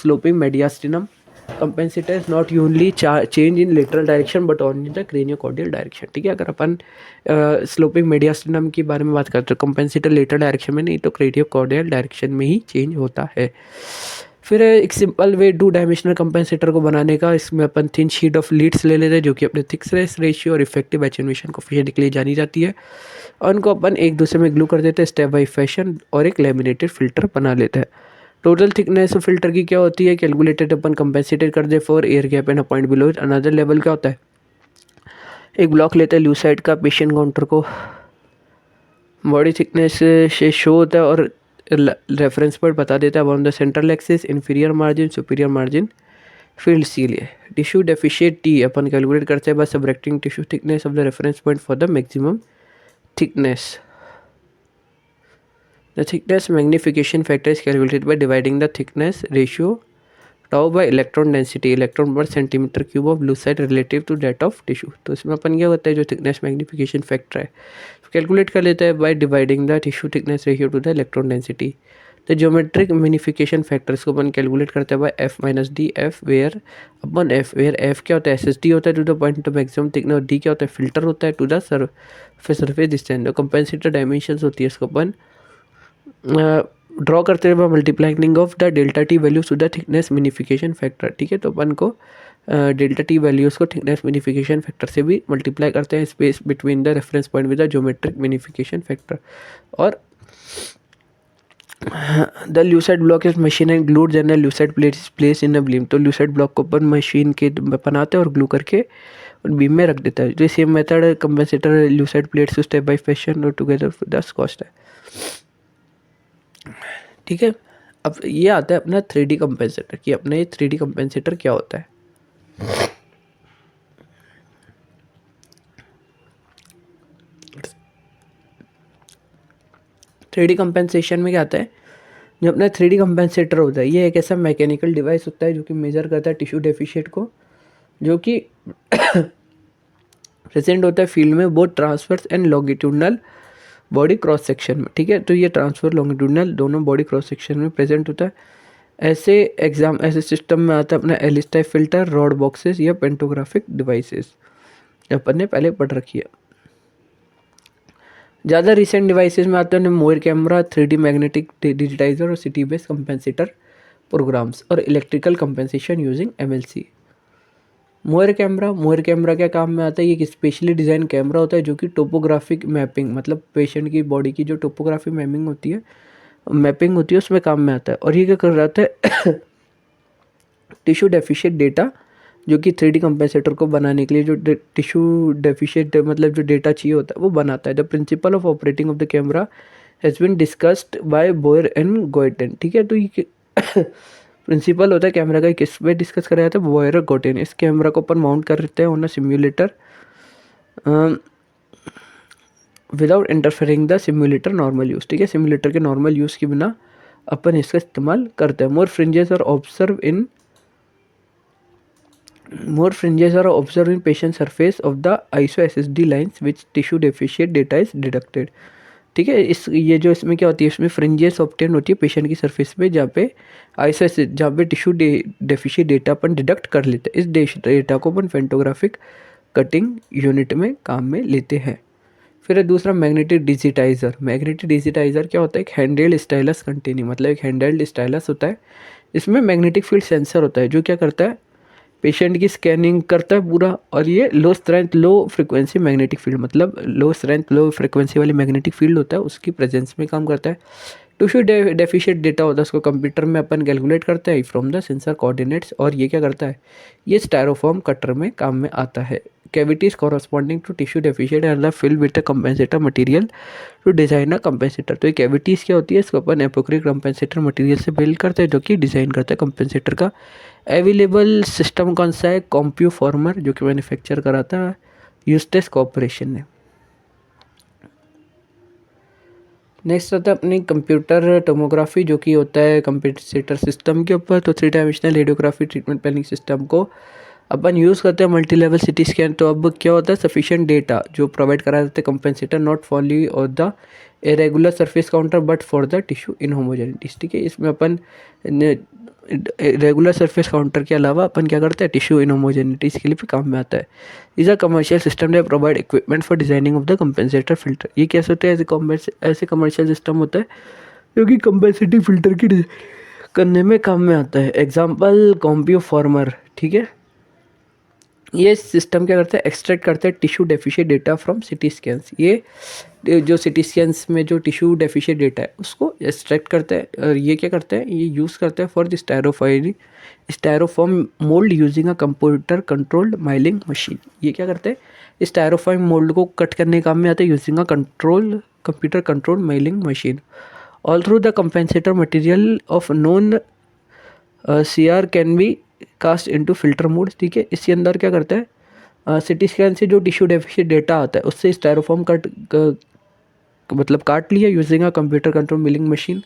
sloping mediastinum compensator is not only change in lateral direction but on in the craniocaudal direction. ठीक है, अगर अपन स्लोपिंग मेडियास्टिनम के बारे में बात करते हैं, कंपेंसेटर लेटरल डायरेक्शन में नहीं तो क्रेनियोकॉर्डियल डायरेक्शन में ही चेंज होता है। फिर एक सिंपल वे 2 डायमेंशनल कंपेंसेटर को बनाने का, इसमें अपन थिन शीट ऑफ लीड्स ले लेते हैं जो कि अपने थिकनेस रेशियो और इफेक्टिव एटेन्यूएशन कोफिशिएंट के लिए जानी जाती है, और उनको अपन एक दूसरे में ग्लू कर देते हैं स्टेप बाय फैशन और एक लेमिनेटेड फिल्टर बना लेते हैं। टोटल थिकनेस ऑफ फिल्टर की क्या होती है, कैलकुलेटेड अपन कंपेंसेटेड कर दे for air gap and a point below it. Another level क्या होता है, एक ब्लॉक लेते हैं ल्यूसाइड का, पेशेंट काउंटर को बॉडी थिकनेस से शो होता है और रेफरेंस पर बता देता है about the central axis, inferior margin, superior margin, field सी लिए। टिश्यू डेफिशिएंट टी अपन कैलकुलेट करते हैं by subtracting tissue thickness of the reference point for the maximum thickness. The thickness magnification factor is calculated by dividing the thickness ratio tau by electron density, electron per centimeter cube of lucite relative to that of tissue। तो इसमें अपन क्या होता है, जो thickness magnification factor है कैलकुलेट कर लेते हैं by dividing the tissue thickness ratio to the electron density। तो ज्योमेट्रिक मैग्निफिकेशन फैक्टर्स को अपन कैलकुलेट करते हैं by f minus D, f where अपन f वेयर, f क्या होता है SSD होता है to the point of maximum thickness, और d क्या होता है फिल्टर होता है to the surface distance. Compensator dimensions होती है, इसको अपन ड्रॉ करते हुए multiplying of the delta T values to the thickness minification factor. ठीक है, तो अपन को डेल्टा टी वैल्यूज़ को थिकनेस मिनिफिकेशन फैक्टर से भी मल्टीप्लाई करते हैं, space between the reference point with the geometric minification factor. और the lucite block is machine and glued general lucite plate is place in a beam. तो ल्यूसाइड ब्लॉक को अपन मशीन के बनाते हैं और ग्लू करके बीम में रख देता है। जो सेम मेथड कंपेंसेटर ल्यूसाइड प्लेट्स को स्टेप बाय फैशन और टुगेदर विद द कॉस्ट है। ठीक है, अब ये आता है अपना 3D कंपेंसेटर कि अपना ये 3D कंपेंसेटर क्या होता है। थ्री डी कंपेंसेशन में क्या आता है, जो अपना 3D कंपेंसेटर होता है ये एक ऐसा मैकेनिकल डिवाइस होता है जो कि मेजर करता है टिश्यू डेफिशिएंट को, जो कि प्रेजेंट होता है फील्ड में both transverse and longitudinal body cross section में। ठीक है, तो ये ट्रांसफर लॉन्गिट्यूडनल दोनों बॉडी क्रॉस सेक्शन में प्रेजेंट होता है। ऐसे सिस्टम में आता है अपना Ellis type filter, rod boxes या पेंटोग्राफिक डिवाइसेस, अपन ने पहले पढ़ रखी है। ज़्यादा रिसेंट डिवाइसेस में आते हैं मोर कैमरा, 3D मैग्नेटिक डिजिटाइजर और सिटी बेस्ड कंपेंसेटर प्रोग्राम्स और इलेक्ट्रिकल कंपेंसेशन यूजिंग MLC। मोर कैमरा क्या काम में आता है, ये एक स्पेशली डिज़ाइन कैमरा होता है जो कि टोपोग्राफिक मैपिंग, मतलब पेशेंट की बॉडी की जो टोपोग्राफिक मैपिंग होती है उसमें काम में आता है। और ये क्या कर रहा है टिश्यू डेफिशिएंट डेटा, जो कि 3D कंपेंसेटर को बनाने के लिए जो टिश्यू डेफिशिएंट मतलब जो डेटा चाहिए होता है वो बनाता है। The principle of operating of the camera has been discussed by Boyer and Goitein. ठीक है, तो ये प्रिंसिपल होता है कैमरा का, किस पे डिस्कस करा जाता है, बोयर और गोटेन। इस कैमरा को अपन माउंट करते हैं on a simulator without interfering the simulator normal use. ठीक है, सिम्युलेटर के नॉर्मल यूज़ के बिना अपन इसका इस्तेमाल करते हैं। More fringes are observe in patient surface of the iso SSD lines which tissue deficient data is deducted. ठीक है, इसमें क्या होती है, इसमें फ्रिंजेस ऑब्टेन होती है पेशेंट की सरफेस पे, जहाँ पे टिश्यू डेफिशिएंट डेटा अपन डिडक्ट कर लेते हैं। इस डेटा को अपन फेंटोग्राफिक कटिंग यूनिट में काम में लेते हैं। फिर दूसरा मैग्नेटिक डिजिटाइजर क्या होता है, एक हैंडहेल्ड स्टाइलस कंटेनिंग, मतलब एक हैंडहेल्ड स्टाइलस होता है। इसमें मैग्नेटिक फील्ड सेंसर होता है जो क्या करता है, पेशेंट की स्कैनिंग करता है पूरा, और ये लो फ्रिक्वेंसी मैग्नेटिक फील्ड, मतलब लो फ्रिक्वेंसी वाली मैग्नेटिक फील्ड होता है उसकी प्रेजेंस में काम करता है। टिश्यू डेफिशिएंट डेटा होता है उसको कंप्यूटर में अपन कैलकुलेट करते हैं फ्रॉम द सेंसर कोऑर्डिनेट्स, और ये क्या करता है, ये स्टायरोफॉर्म कटर में काम में आता है। Cavities corresponding to tissue deficient are filled with a compensator material to design a compensator. तो ये कैविटीज क्या होती है, इसको अपन एपोक्री कंपेंसेटर मटेरियल से बिल्ड करते हैं जो कि डिजाइन करता है कंपेंसेटर का। अवेलेबल सिस्टम कौन सा है, कॉम्प्यू फॉर्मर, जो कि मैन्युफैक्चर कराता है यूस्टेस कॉर्पोरेशन ने। नेक्स्ट आता है अपनी कंप्यूटर टोमोग्राफी, जो कि होता है कंपेंसेटर सिस्टम के ऊपर। तो 3 dimensional radiography treatment planning system को अपन यूज़ करते हैं मल्टी लेवल सिटी स्कैन। तो अब क्या होता है, सफिशिएंट डेटा जो प्रोवाइड करा देते हैं कंपेंसेटर नॉट फॉली और the irregular surface contour but for the tissue inhomogeneities. ठीक है, इसमें अपन रेगुलर सरफेस काउंटर के अलावा अपन क्या करते हैं, टिश्यू इनहोमोजेनिटीज के लिए भी काम में आता है। Is a commercial system they provide equipment for designing of the compensator filter. ये कैसे होते हैं, ऐसे कमर्शियल सिस्टम होता है जो कि कंपेंसेटिव फिल्टर की डिजाइन करने में काम में आता है। Example compuformer. ठीक है, ये सिस्टम क्या करता है, एक्सट्रैक्ट करता है tissue deficient data from city scans. ये जो सिटी स्कैन्स में जो टिश्यू डेफिशिएंट डेटा है उसको एक्सट्रैक्ट करता है, और ये क्या करता है, ये यूज़ करता है for the styrofoam mould using a computer controlled milling machine. ये क्या करता है, स्टायरोफॉर्म मोल्ड को कट करने के काम में आता है using a computer controlled milling machine. All through the compensator material of non CR can be cast into filter mode. ठीक है, इसके अंदर क्या करता है, सिटी स्कैन से जो टिश्यू डेफिशिएंट डेटा आता है उससे स्टायरोफॉर्म मतलब काट लिया using a computer control milling machine.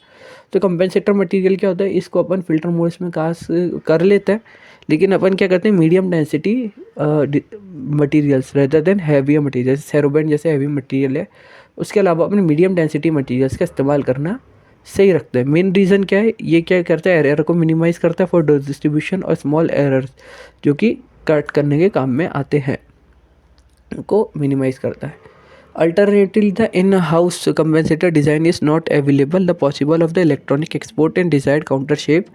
तो कंपेंसेटर मटेरियल क्या होता है, इसको अपन फिल्टर मोड्स में कास्ट कर लेते हैं, लेकिन अपन क्या करते हैं, medium density materials rather than heavy material. Cerrobend जैसे हैवी मटेरियल है, उसके अलावा अपने मीडियम डेंसिटी मटेरियल्स का इस्तेमाल करना सही रखता है। मेन रीज़न क्या है, ये क्या करता है, एरर को मिनिमाइज़ करता है फॉर डोज डिस्ट्रीब्यूशन और स्मॉल एरर्स जो कि कट करने के काम में आते हैं को मिनिमाइज़ करता है। Alternatively the in house compensator design is not available the possible of the electronic export and desired counter shape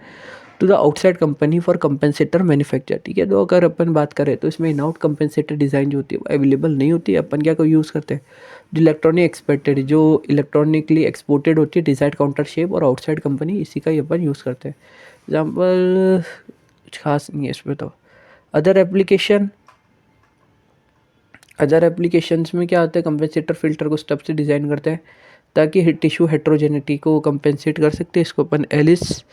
to the outside company for compensator manufacture. ठीक है, तो अगर अपन बात करें तो इसमें इन आउट कंपेंसेटर डिज़ाइन जो होती है वो अवेलेबल नहीं होती है। अपन क्या को यूज़ करते हैं, जो इलेक्ट्रॉनिक एक्सपेक्टेड, जो इलेक्ट्रॉनिकली एक्सपोर्टेड होती है डिजायर्ड काउंटर शेप और आउटसाइड कंपनी, इसी का ही अपन यूज़ करते हैं। एग्जाम्पल कुछ खास नहीं है इसमें। तो अदर एप्लीकेशंस में क्या होता है, कंपेंसेटर फिल्टर को स्टेप से डिज़ाइन करते हैं ताकि टिश्यू हेट्रोजेनिटी को कंपेंसेट कर सकते हैं। इसको अपन एलिस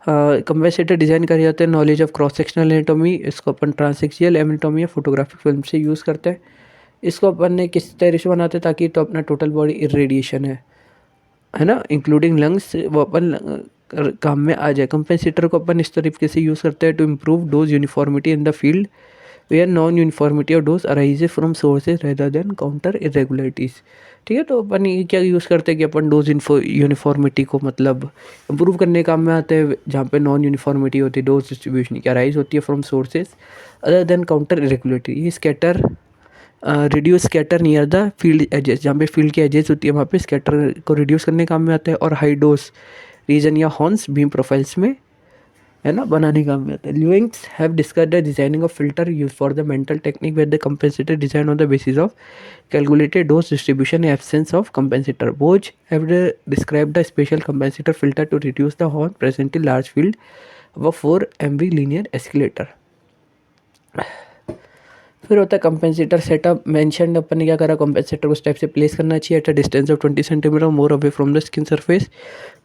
कंपेंसेटर डिज़ाइन कर जाते हैं knowledge of cross sectional anatomy. इसको अपन ट्रांसएक्सियल एनाटॉमी या फोटोग्राफिक फिल्म से यूज़ करते हैं। इसको अपन ने किस तरह से बनाते हैं, ताकि तो अपना टोटल बॉडी इरेडिएशन है ना, इंक्लूडिंग लंग्स, वो अपन काम में आ जाए। कंपेंसेटर को अपन इस तरीके से यूज़ करते हैं to improve dose uniformity in the field where non uniformity और dose arises from sources rather than contour irregularities. ठीक है, तो अपन ये क्या यूज़ करते हैं कि अपन डोज यूनिफॉर्मिटी को मतलब इम्प्रूव करने काम में आते हैं, जहाँ पे नॉन यूनिफॉर्मिटी होती है डोज डिस्ट्रीब्यूशन की अराइज होती है from sources other than contour irregularity. ये scatter reduce scatter near the field edges, जहाँ पे फील्ड के एजेस होती है वहाँ पे स्कैटर को रिड्यूस करने काम में आता है। और हाई डोज रीजन या हॉर्न्स बीम प्रोफाइल्स में है ना बनाने काम में आता है। Lewings have discussed the designing of filter use for the mantle technique where the compensator design on the basis of calculated dose distribution absence of compensator. Boge have describe the special compensator filter to reduce the horn present in large field of 4 MV linear escalator. फिर होता है कंपेंसेटर सेटअप। मेंशन अपन ने क्या करा, कंपेंसेटर को स्टेप से प्लेस करना चाहिए at a distance of 20 centimetre more away from the skin surface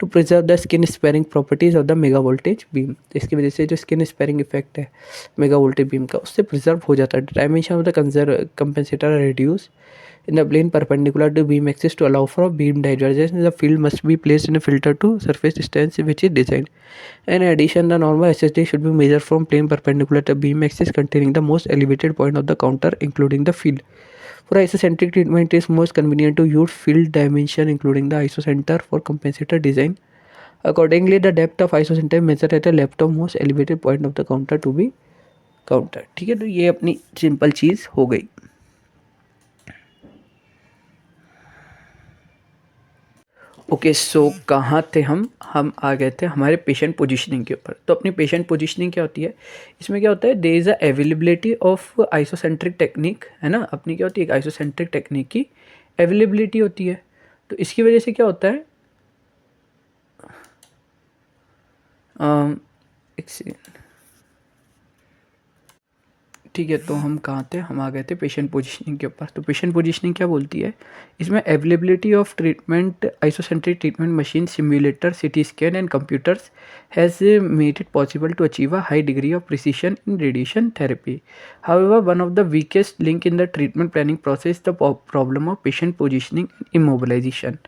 to preserve the skin sparing properties of the mega voltage beam. इसकी वजह से जो स्किन स्पेयरिंग इफेक्ट है मेगा वोल्टेज बीम का, उससे प्रिजर्व हो जाता है। Dimension of the compensator reduce in the plane perpendicular to beam axis to allow for beam divergence. The field must be placed in a filter to surface distance which is designed. In addition, the normal SSD should be measured from plane perpendicular to beam axis containing the most elevated point of the counter including the field. For isocentric treatment, it is most convenient to use field dimension including the isocenter for compensator design. Accordingly, the depth of isocenter measured at the left of most elevated point of the counter to be counted. ठीक है, तो ये अपनी सिंपल चीज़ हो गई। ओके, सो कहाँ थे हम आ गए थे हमारे पेशेंट पोजीशनिंग के ऊपर। तो अपनी पेशेंट पोजीशनिंग क्या होती है, इसमें क्या होता है, there is a availability of isocentric technique, है ना। अपनी क्या होती है, एक आइसोसेंट्रिक टेक्निक की अवेलेबिलिटी होती है। तो इसकी वजह से क्या होता है, एक सेकेंड, ठीक है। तो हम कहाँ थे, हम आ गए थे पेशेंट पोजीशनिंग के ऊपर। तो पेशेंट पोजीशनिंग क्या बोलती है, इसमें availability of treatment isocentric treatment machine, simulator, CT scan and computers has made it possible to achieve a high degree of precision in radiation therapy. However one of the weakest link in the treatment planning process the problem of patient positioning immobilisation.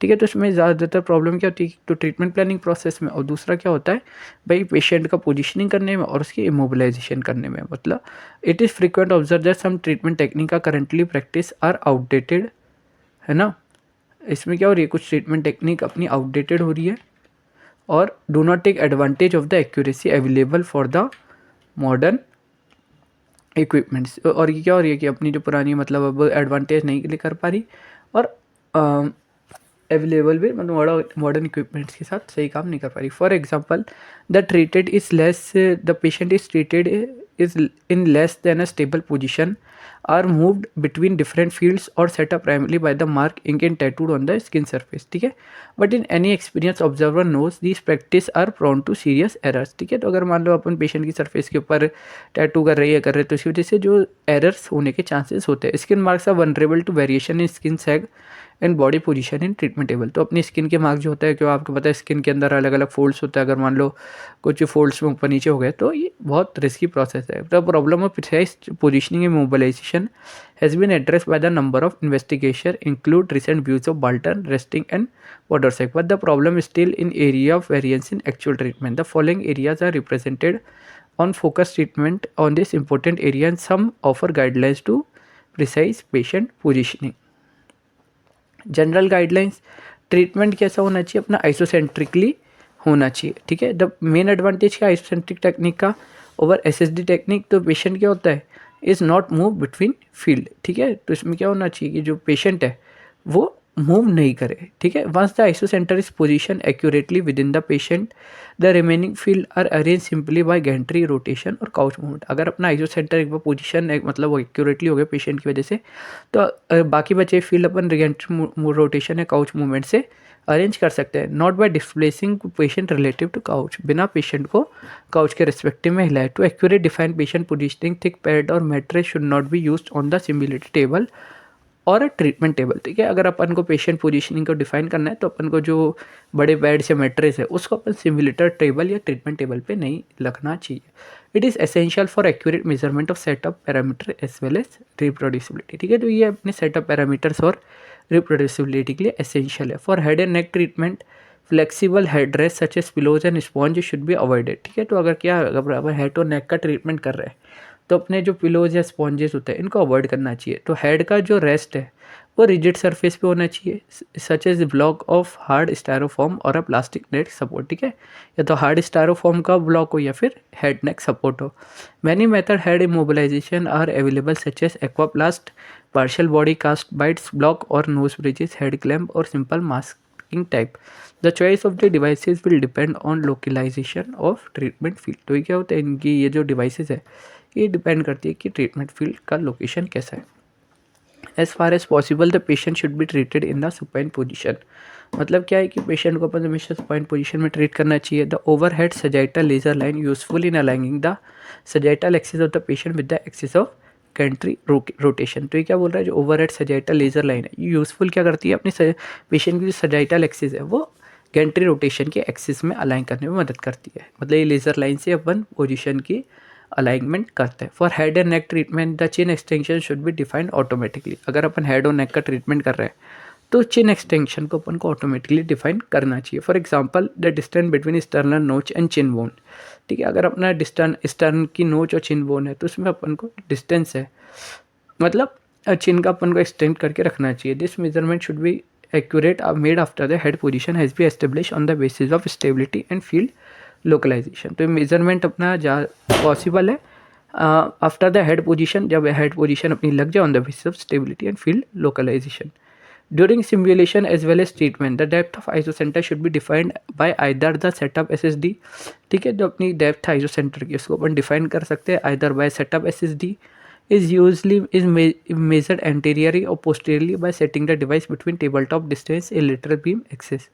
ठीक है, तो इसमें ज़्यादातर प्रॉब्लम क्या होती है, तो ट्रीटमेंट प्लानिंग प्रोसेस में, और दूसरा क्या होता है भाई पेशेंट का पोजीशनिंग करने में और उसकी इमोबिलाइजेशन करने में। मतलब it is frequent observe that some treatment technique का करंटली प्रैक्टिस आर आउटडेटेड, है ना। इसमें क्या हो रही है, कुछ ट्रीटमेंट टेक्निक अपनी आउटडेटेड हो रही है और do not take advantage of the accuracy available for the modern equipments. और ये क्या हो रही है कि अपनी जो पुरानी मतलब अब एडवांटेज नहीं ले कर पा रही, और अवेलेबल भी मतलब मॉडर्न इक्विपमेंट्स के साथ सही काम नहीं कर पा रही। For example the treated is less, the patient is treated is in less than a stable position, are moved between different fields और set up primarily by the mark ink and tattooed on the skin surface. ठीक है, but in any experience observer knows these practice are prone to serious errors. ठीक है, तो अगर मान लो अपन पेशेंट की सरफेस के ऊपर टैटू कर रही है तो इसकी वजह से जो एरर्स होने के चांसेस होते हैं। Skin marks are vulnerable to variation in skin sag and body position in treatment table. तो अपनी स्किन के मार्क्स जो होता है, क्यों आपको पता है स्किन के अंदर अलग अलग फोल्ड्स होता है, अगर मान लो कुछ फोल्ड्स में ऊपर नीचे हो गए तो ये बहुत रिस्की प्रोसेस है। The problem of precise positioning and mobilisation has been addressed by the number of investigation include recent views of Bolton, resting and Watersack, but the problem still in area of variance in actual treatment. The following areas are represented on focus treatment on this important area and some offer guidelines to precise patient positioning. General guidelines, treatment कैसा होना चाहिए अपना, आइसोसेंट्रिकली होना चाहिए। ठीक है, द मेन एडवांटेज क्या आइसोसेंट्रिक टेक्निक का ओवर एसएसडी टेक्निक, तो पेशेंट क्या होता है is not move between field. ठीक है, तो इसमें क्या होना चाहिए कि जो पेशेंट है वो मूव नहीं करे। ठीक है, once the isocentre is position accurately with in the patient, the remaining field are arrange simply by gantry rotation और काउच मूवमेंट। अगर अपना आइसोसेंटर एक बार पोजीशन मतलब वो एक्यूरेटली हो गया पेशेंट की वजह से, तो बाकी बचे फील्ड अपन गैंट्री रोटेशन या काउच मूवमेंट से अरेंज कर सकते हैं। Not by displacing patient relative to couch, बिना पेशेंट को काउच के रिस्पेक्टिव में हिलाए। To accurate define patient positioning, thick pad और mattress should not be used on the simulated table और ट्रीटमेंट टेबल। ठीक है, अगर अपन को पेशेंट पोजीशनिंग को डिफाइन करना है तो अपन को जो बड़े बेड से मैट्रेस है उसको अपन सिम्युलेटर टेबल या ट्रीटमेंट टेबल पे नहीं रखना चाहिए। It is essential for accurate measurement of setup parameter as well as reproducibility. ठीक है, तो ये अपने सेटअप पैरामीटर्स और रिप्रोड्यूसिबिलिटी के लिए एसेंशियल है। For head and neck treatment flexible head rest such as pillows and sponge should be avoided. ठीक है, तो अगर अपन हेड और नेक का ट्रीटमेंट कर रहे हैं तो अपने जो पिलोज या स्पॉन्जेस होते हैं इनको अवॉइड करना चाहिए। तो हेड का जो रेस्ट है वो रिजिड सरफेस पे होना चाहिए, such as block of hard styrofoam और अ प्लास्टिक नेक सपोर्ट। ठीक है, या तो हार्ड स्टायरोफॉर्म का ब्लॉक हो या फिर हेड नेक सपोर्ट हो। Many method head immobilisation are available such as Aquaplast, partial body cast bites block और नोज ब्रिजेस, हेड क्लैम्प और simple masking type. The choice of the devices will depend on localisation of treatment field. तो ये क्या होता है, इनकी ये जो डिवाइसेस है ये डिपेंड करती है कि ट्रीटमेंट फील्ड का लोकेशन कैसा है। As far as possible the patient should be treated in the supine position. मतलब क्या है कि पेशेंट को अपन हमेशा सुपाइन पोजीशन में ट्रीट करना चाहिए। The overhead sagittal laser line useful in aligning the sagittal axis of the patient with the axis of gantry rotation. तो ये क्या बोल रहा है, जो ओवरहेड सजाइटल लेजर लाइन है ये यूजफुल क्या करती है, अपने पेशेंट की जो सजाइटल एक्सिस है वो गैंट्री रोटेशन के एक्सिस में अलाइन करने में मदद करती है। मतलब ये लेजर लाइन से अपन पोजीशन की अलाइनमेंट करते हैं। For head and neck treatment the chin extension should be defined automatically. अगर अपन हेड और नेक का ट्रीटमेंट कर रहे हैं तो चिन एक्सटेंशन को अपन को ऑटोमेटिकली डिफाइन करना चाहिए। For example the distance between sternal नोच एंड चिन बोन। ठीक है, अगर अपना स्टर्न की नोच और चिन बोन है तो उसमें अपन को डिस्टेंस है, मतलब चिन का अपन को एक्सटेंड करके रखना चाहिए। This measurement should be accurate made after the head position has be establish on the basis of stability and field localisation. तो मेजरमेंट अपना पॉसिबल है आफ्टर द हेड पोजीशन, जब हेड पोजीशन अपनी लग जाए on the basis of stability and field localisation. During simulation as well as treatment the depth of isocentre should be defined by either the setup SSD. ठीक है, जो अपनी डेप्थ आइसोसेंटर की उसको अपन डिफाइन कर सकते हैं either bye setup SSD is measured anteriorly or posteriorly by setting the device between tabletop distance a lateral beam axis।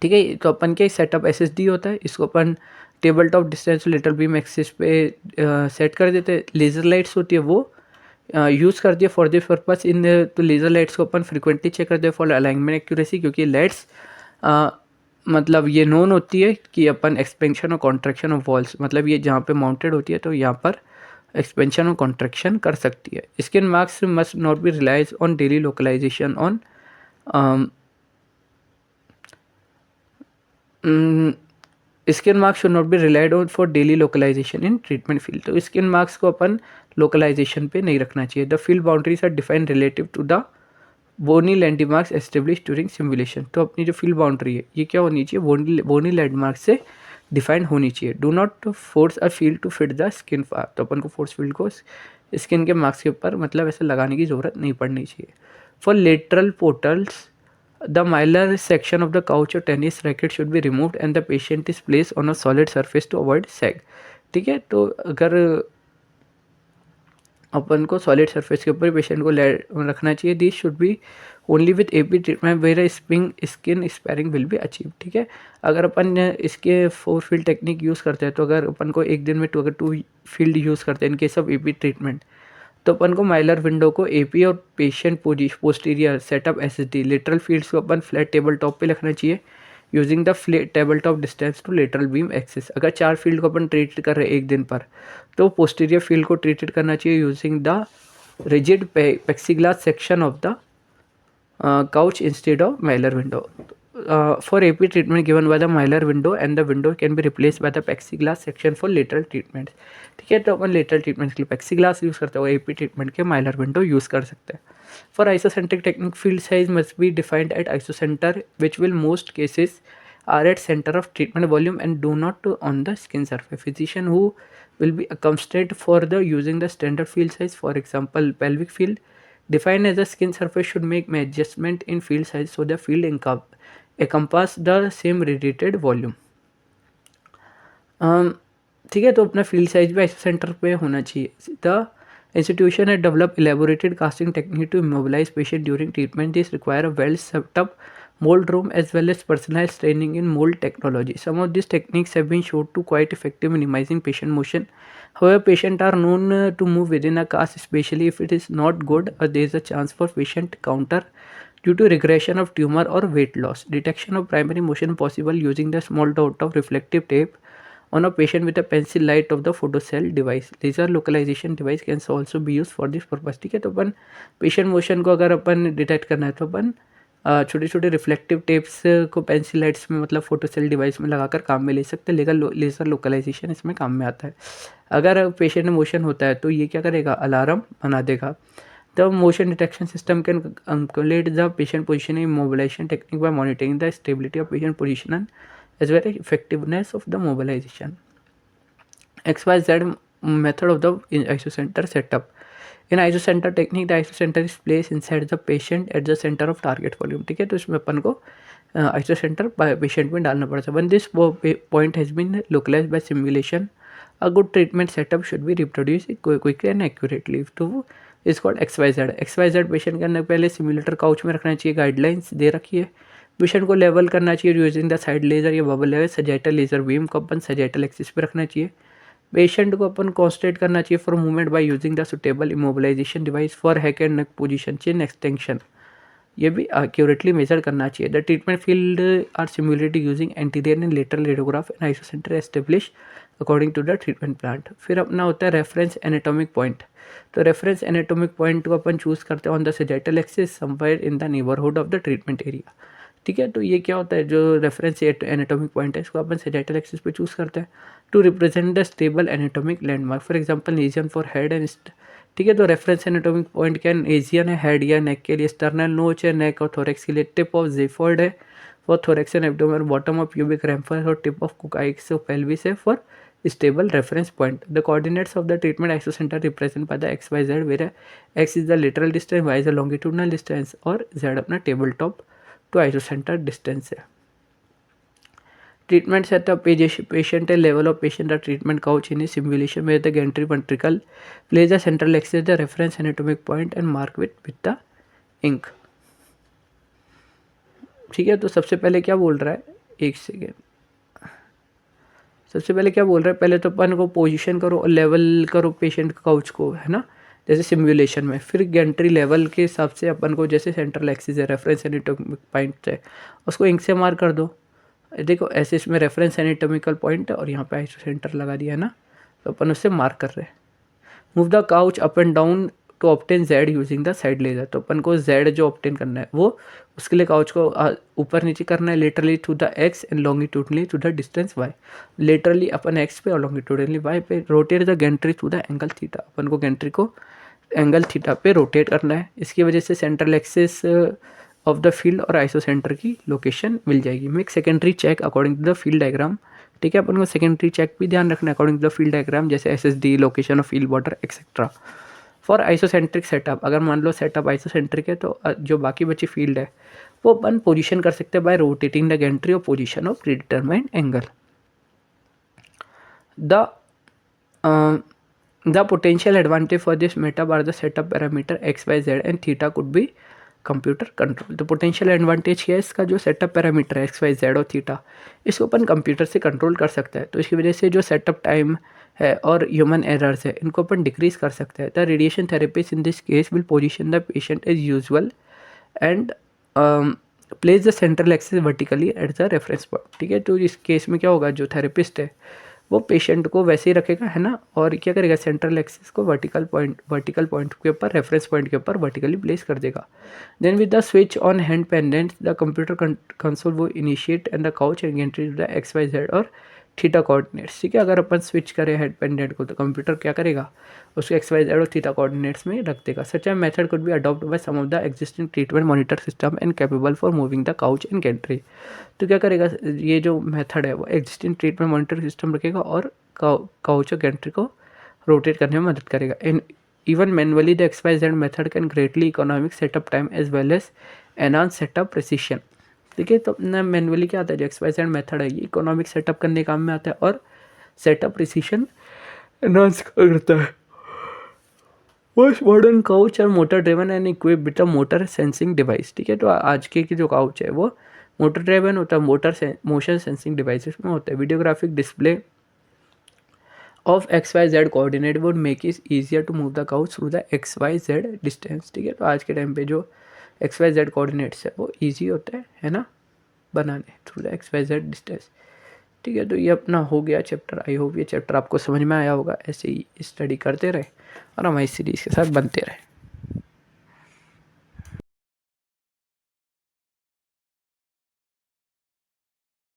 ठीक है। तो अपन के सेटअप SSD होता है, इसको अपन table top distance lateral beam axis पे सेट कर देते हैं। लेज़र लाइट्स होती है वो यूज़ करती है फॉर दिस पर्पस इन, तो लेज़र लाइट्स को अपन फ्रिक्वेंटली चेक करते हैं फॉर अलाइनमेंट एक्यूरेसी, क्योंकि लाइट्स मतलब ये नोन होती है कि अपन एक्सपेंशन और कॉन्ट्रैक्शन ऑफ वॉल्स, मतलब ये जहाँ पे माउंटेड होती है तो यहाँ पर एक्सपेंशन और कॉन्ट्रैक्शन कर सकती है। Skin marks must not be relies on daily localisation on skin marks should not be relied on for daily localisation in treatment field. तो स्किन मार्क्स को अपन लोकलाइजेशन पे नहीं रखना चाहिए। The field boundaries are defined relative to the bony landmarks establish during simulation. तो अपनी जो फील्ड बाउंड्री है ये क्या होनी चाहिए, बोनी लैंडमार्क से डिफाइंड होनी चाहिए। Do not force a field to fit the skin far. तो अपन को फोर्स फील्ड को स्किन के मार्क्स के ऊपर मतलब ऐसे लगाने की ज़रूरत नहीं पड़नी चाहिए। For lateral portals the mylar section of the couch or tennis racket should be removed and the patient is placed on a solid surface to avoid sag। ठीक है। तो अगर अपन को सॉलिड सरफेस के ऊपर पेशेंट को रखना चाहिए, this should be only with AP treatment where spring skin sparing will be achieve. ठीक है। अगर अपन इसके 4 फील्ड टेक्निक यूज़ करते हैं, तो अगर अपन को एक दिन में अगर 2 फील्ड यूज़ करते हैं in case of AP treatment, तो अपन को माइलर विंडो को AP और patient posterior setup SSD lateral fields को अपन फ्लैट टेबल टॉप पे रखना चाहिए using the table top distance to lateral beam axis. अगर 4 फील्ड को अपन ट्रीट कर रहे हैं एक दिन पर, तो पोस्टीरियर फील्ड को ट्रीटेड करना चाहिए using the rigid plexiglass section of the couch instead of mylar window. For AP treatment given by the mylar window and the window can be replaced by the plexiglass section for lateral treatment। ठीक है। तो अपन लेटरल ट्रीटमेंट के लिए plexiglass यूज़ करते हैं और AP ट्रीटमेंट के mylar window यूज़ कर सकते हैं। For isocentric technique, field size must be defined at isocenter, which will most cases are at center of treatment volume and do not on the skin surface. Physician who will be accommodated for the using the standard field size, for example pelvic field defined as the skin surface, should make adjustment in field size so the field encompass the same radiated volume। ठीक है। तो अपना फील्ड साइज भी आइसोसेंटर पे होना चाहिए। द इंस्टीट्यूशन है develop elaborated casting technique to immobilize patient during treatment. This require a well setup mold room as well as personalized training in mold technology. Some of these techniques have been shown to quite effective minimizing patient motion. However, patients are known to move within a cast, especially if it is not good or there is a chance for patient counter due to regression of tumor or weight loss. Detection of primary motion possible using the small dot of reflective tape on a patient with a pencil light of the photocell device. Laser localization device can also be used for this purpose। ठीक है। तो अपन पेशेंट मोशन को अगर अपन डिटेक्ट करना है तो अपन छोटे छोटे रिफ्लेक्टिव टेप्स को पेंसिल लाइट्स में मतलब फोटोसेल डिवाइस में लगाकर काम में ले सकते हैं। लेज़र लोकलाइजेशन इसमें काम में आता है। अगर पेशेंट में मोशन होता है तो ये क्या करेगा, अलार्म बना देगा। The motion detection system can calculate the patient position immobilization technique by monitoring the stability of patient position as well as effectiveness of the mobilization. XYZ method of the isocenter setup। In isocenter technique, the isocenter is placed inside the patient at the center of target volume। ठीक है। तो इसमें अपन को isocenter पेशेंट में डालना पड़ता है। When this point has been localized by simulation, a good treatment setup should be reproduced quickly and accurately। तो इज कॉल्ड XYZ पेशेंट के अंदर पहले सिमुलेटर काउच में रखना चाहिए, गाइडलाइंस दे रखी है। पेशेंट को लेवल करना चाहिए यूजिंग द साइड लेजर या बबल लेवल। सजेटल लेजर बीम को अपन सजेटल एक्सिस पे रखना चाहिए। पेशेंट को अपन कॉन्स्टेंट करना चाहिए for movement by using the suitable immobilisation device for head and neck position chin extension. ये भी एक्यूरेटली मेजर करना चाहिए। The treatment field are simulated using anterior and lateral radiograph and isocentre establish according to the treatment plan. फिर अपना होता है रेफरेंस एनाटॉमिक पॉइंट। तो रेफरेंस एनाटॉमिक पॉइंट को अपन चूज़ करते हैं on the sagittal axis somewhere in the neighbourhood of the treatment area. ठीक है। तो ये क्या होता है, जो रेफरेंस एनाटॉमिक पॉइंट है इसको अपन सजेटल एक्सिस पे चूज़ करते हैं to represent the stable anatomic landmark. For example lesion for head and ठीक है। तो रेफरेंस एनाटॉमिक पॉइंट क्या है, एजियन है हेड या नेक के लिए, स्टर्नल नोच है नेक और थोरेक्स के लिए, टिप ऑफ जेफोर्ड है for thorax and abdomen, bottom of pubic ramus और टिप ऑफ कुकाइक्स पेल्विस है for stable reference point। The coordinates of the treatment isocenter represented by the XYZ, where X is the lateral distance, Y is the longitudinal distance और Z अपना table top to isocenter distance है। Treatment setup, patient and level of patient, the treatment couch in a simulation where the gantry ventricle plays the central axis, the reference anatomic point and mark with the ink। ठीक है। तो सबसे पहले क्या बोल रहा है, एक सेकेंड, सबसे पहले क्या बोल रहा है, पहले तो अपन को पोजीशन करो और लेवल करो पेशेंट काउच को, है ना, जैसे सिमुलेशन में। फिर गेंट्री लेवल के हिसाब से अपन को, जैसे सेंट्रल एक्सिस है, रेफरेंस एनाटॉमिक पॉइंट है, उसको इंक से मार्क कर दो। देखो ऐसे इसमें रेफरेंस एनाटॉमिकल पॉइंट है और यहाँ पे आइसो सेंटर लगा दिया है ना, तो अपन उससे मार्क कर रहे हैं। Move the couch up and down to obtain Z using the side laser, तो अपन को जेड जो ऑब्टेन करना है वो, उसके लिए काउच को ऊपर नीचे करना है, laterally to the X and longitudinally to the distance Y. Laterally अपन एक्स पे और लॉन्गिट्यूडनली वाई पे। Rotate the gantry to the angle theta, अपन को गेंट्री को एंगल थीटा पे रोटेट करना है। इसकी वजह से central axis of the field और आइसोसेंटर की लोकेशन मिल जाएगी। Make secondary check according to the field diagram, ठीक है, अपन को सेकेंडरी चेक भी ध्यान रखना है according to the field diagram, जैसे SSD, location of field water et cetera. For isocentric setup, अगर मान लो सेटअप आइसोसेंट्रिक है तो जो बाकी बची फील्ड है वो अपन पोजीशन कर सकते हैं बाय रोटेटिंग द गेंट्री और position of predetermined angle. The potential advantage for this method are the setup parameter x, y, z and theta could be computer control. तो पोटेंशियल एडवांटेज क्या है इसका, जो सेटअप पैरामीटर है एक्स वाई जेड और थीटा, इसको अपन कंप्यूटर से कंट्रोल कर सकते हैं। तो इसकी वजह से जो सेटअप टाइम है और ह्यूमन एरर्स है इनको अपन डिक्रीज कर सकते हैं। The radiation therapist in this case will position the patient as usual and place the central axis vertically at the reference point, ठीक है। तो इस केस में क्या होगा, जो थेरेपिस्ट है वो पेशेंट को वैसे ही रखेगा, है ना, और क्या करेगा, सेंट्रल एक्सिस को वर्टिकल पॉइंट के ऊपर, रेफरेंस पॉइंट के ऊपर वर्टिकली प्लेस कर देगा। Then with the switch on hand pendant the computer console वो initiate and the couch and entry to the X Y Z और थीटा कोऑर्डिनेट्स, ठीक है। अगर अपन स्विच करें हेड पेंडेंट को तो कंप्यूटर क्या करेगा, उसको एक्स वाई जेड और थीटा कोऑर्डिनेट्स में रख देगा। Such a method could be adopt by some of the existing treatment monitor system and capable for moving the couch and gantry. तो क्या करेगा, ये जो मेथड है वो एग्जिस्टिंग ट्रीटमेंट मॉनिटर सिस्टम रखेगा और काउच और गेंट्री को रोटेट करने में मदद करेगा। In even manually the X Y Z method can greatly economic setup time as well as enhance setup precision, ठीक है। तो अपना मैनुअली क्या आता है, जो एक्स वाई जेड मेथड है ये इकोनॉमिक सेटअप करने काम में आता है और सेटअप प्रिसिशन एनहांस करता है। मोस्ट मॉडर्न काउच और motor driven and equip with a motor sensing device, ठीक है। तो आज के जो काउच है वो मोटर ड्रिवन होता है, मोशन सेंसिंग डिवाइसेस में होता है। Videographic display of X Y Z coordinate would make it easier to move the couch through the X Y Z distance, ठीक है। तो आज के टाइम पे जो एक्स वाई जेड कोऑर्डिनेट्स है वो ईजी होता है ना, बनाने through the X Y Z distance, ठीक है। तो ये अपना हो गया चैप्टर। आई होप ये चैप्टर आपको समझ में आया होगा। ऐसे ही स्टडी करते रहे और हमारी सीरीज़ के साथ बनते रहे।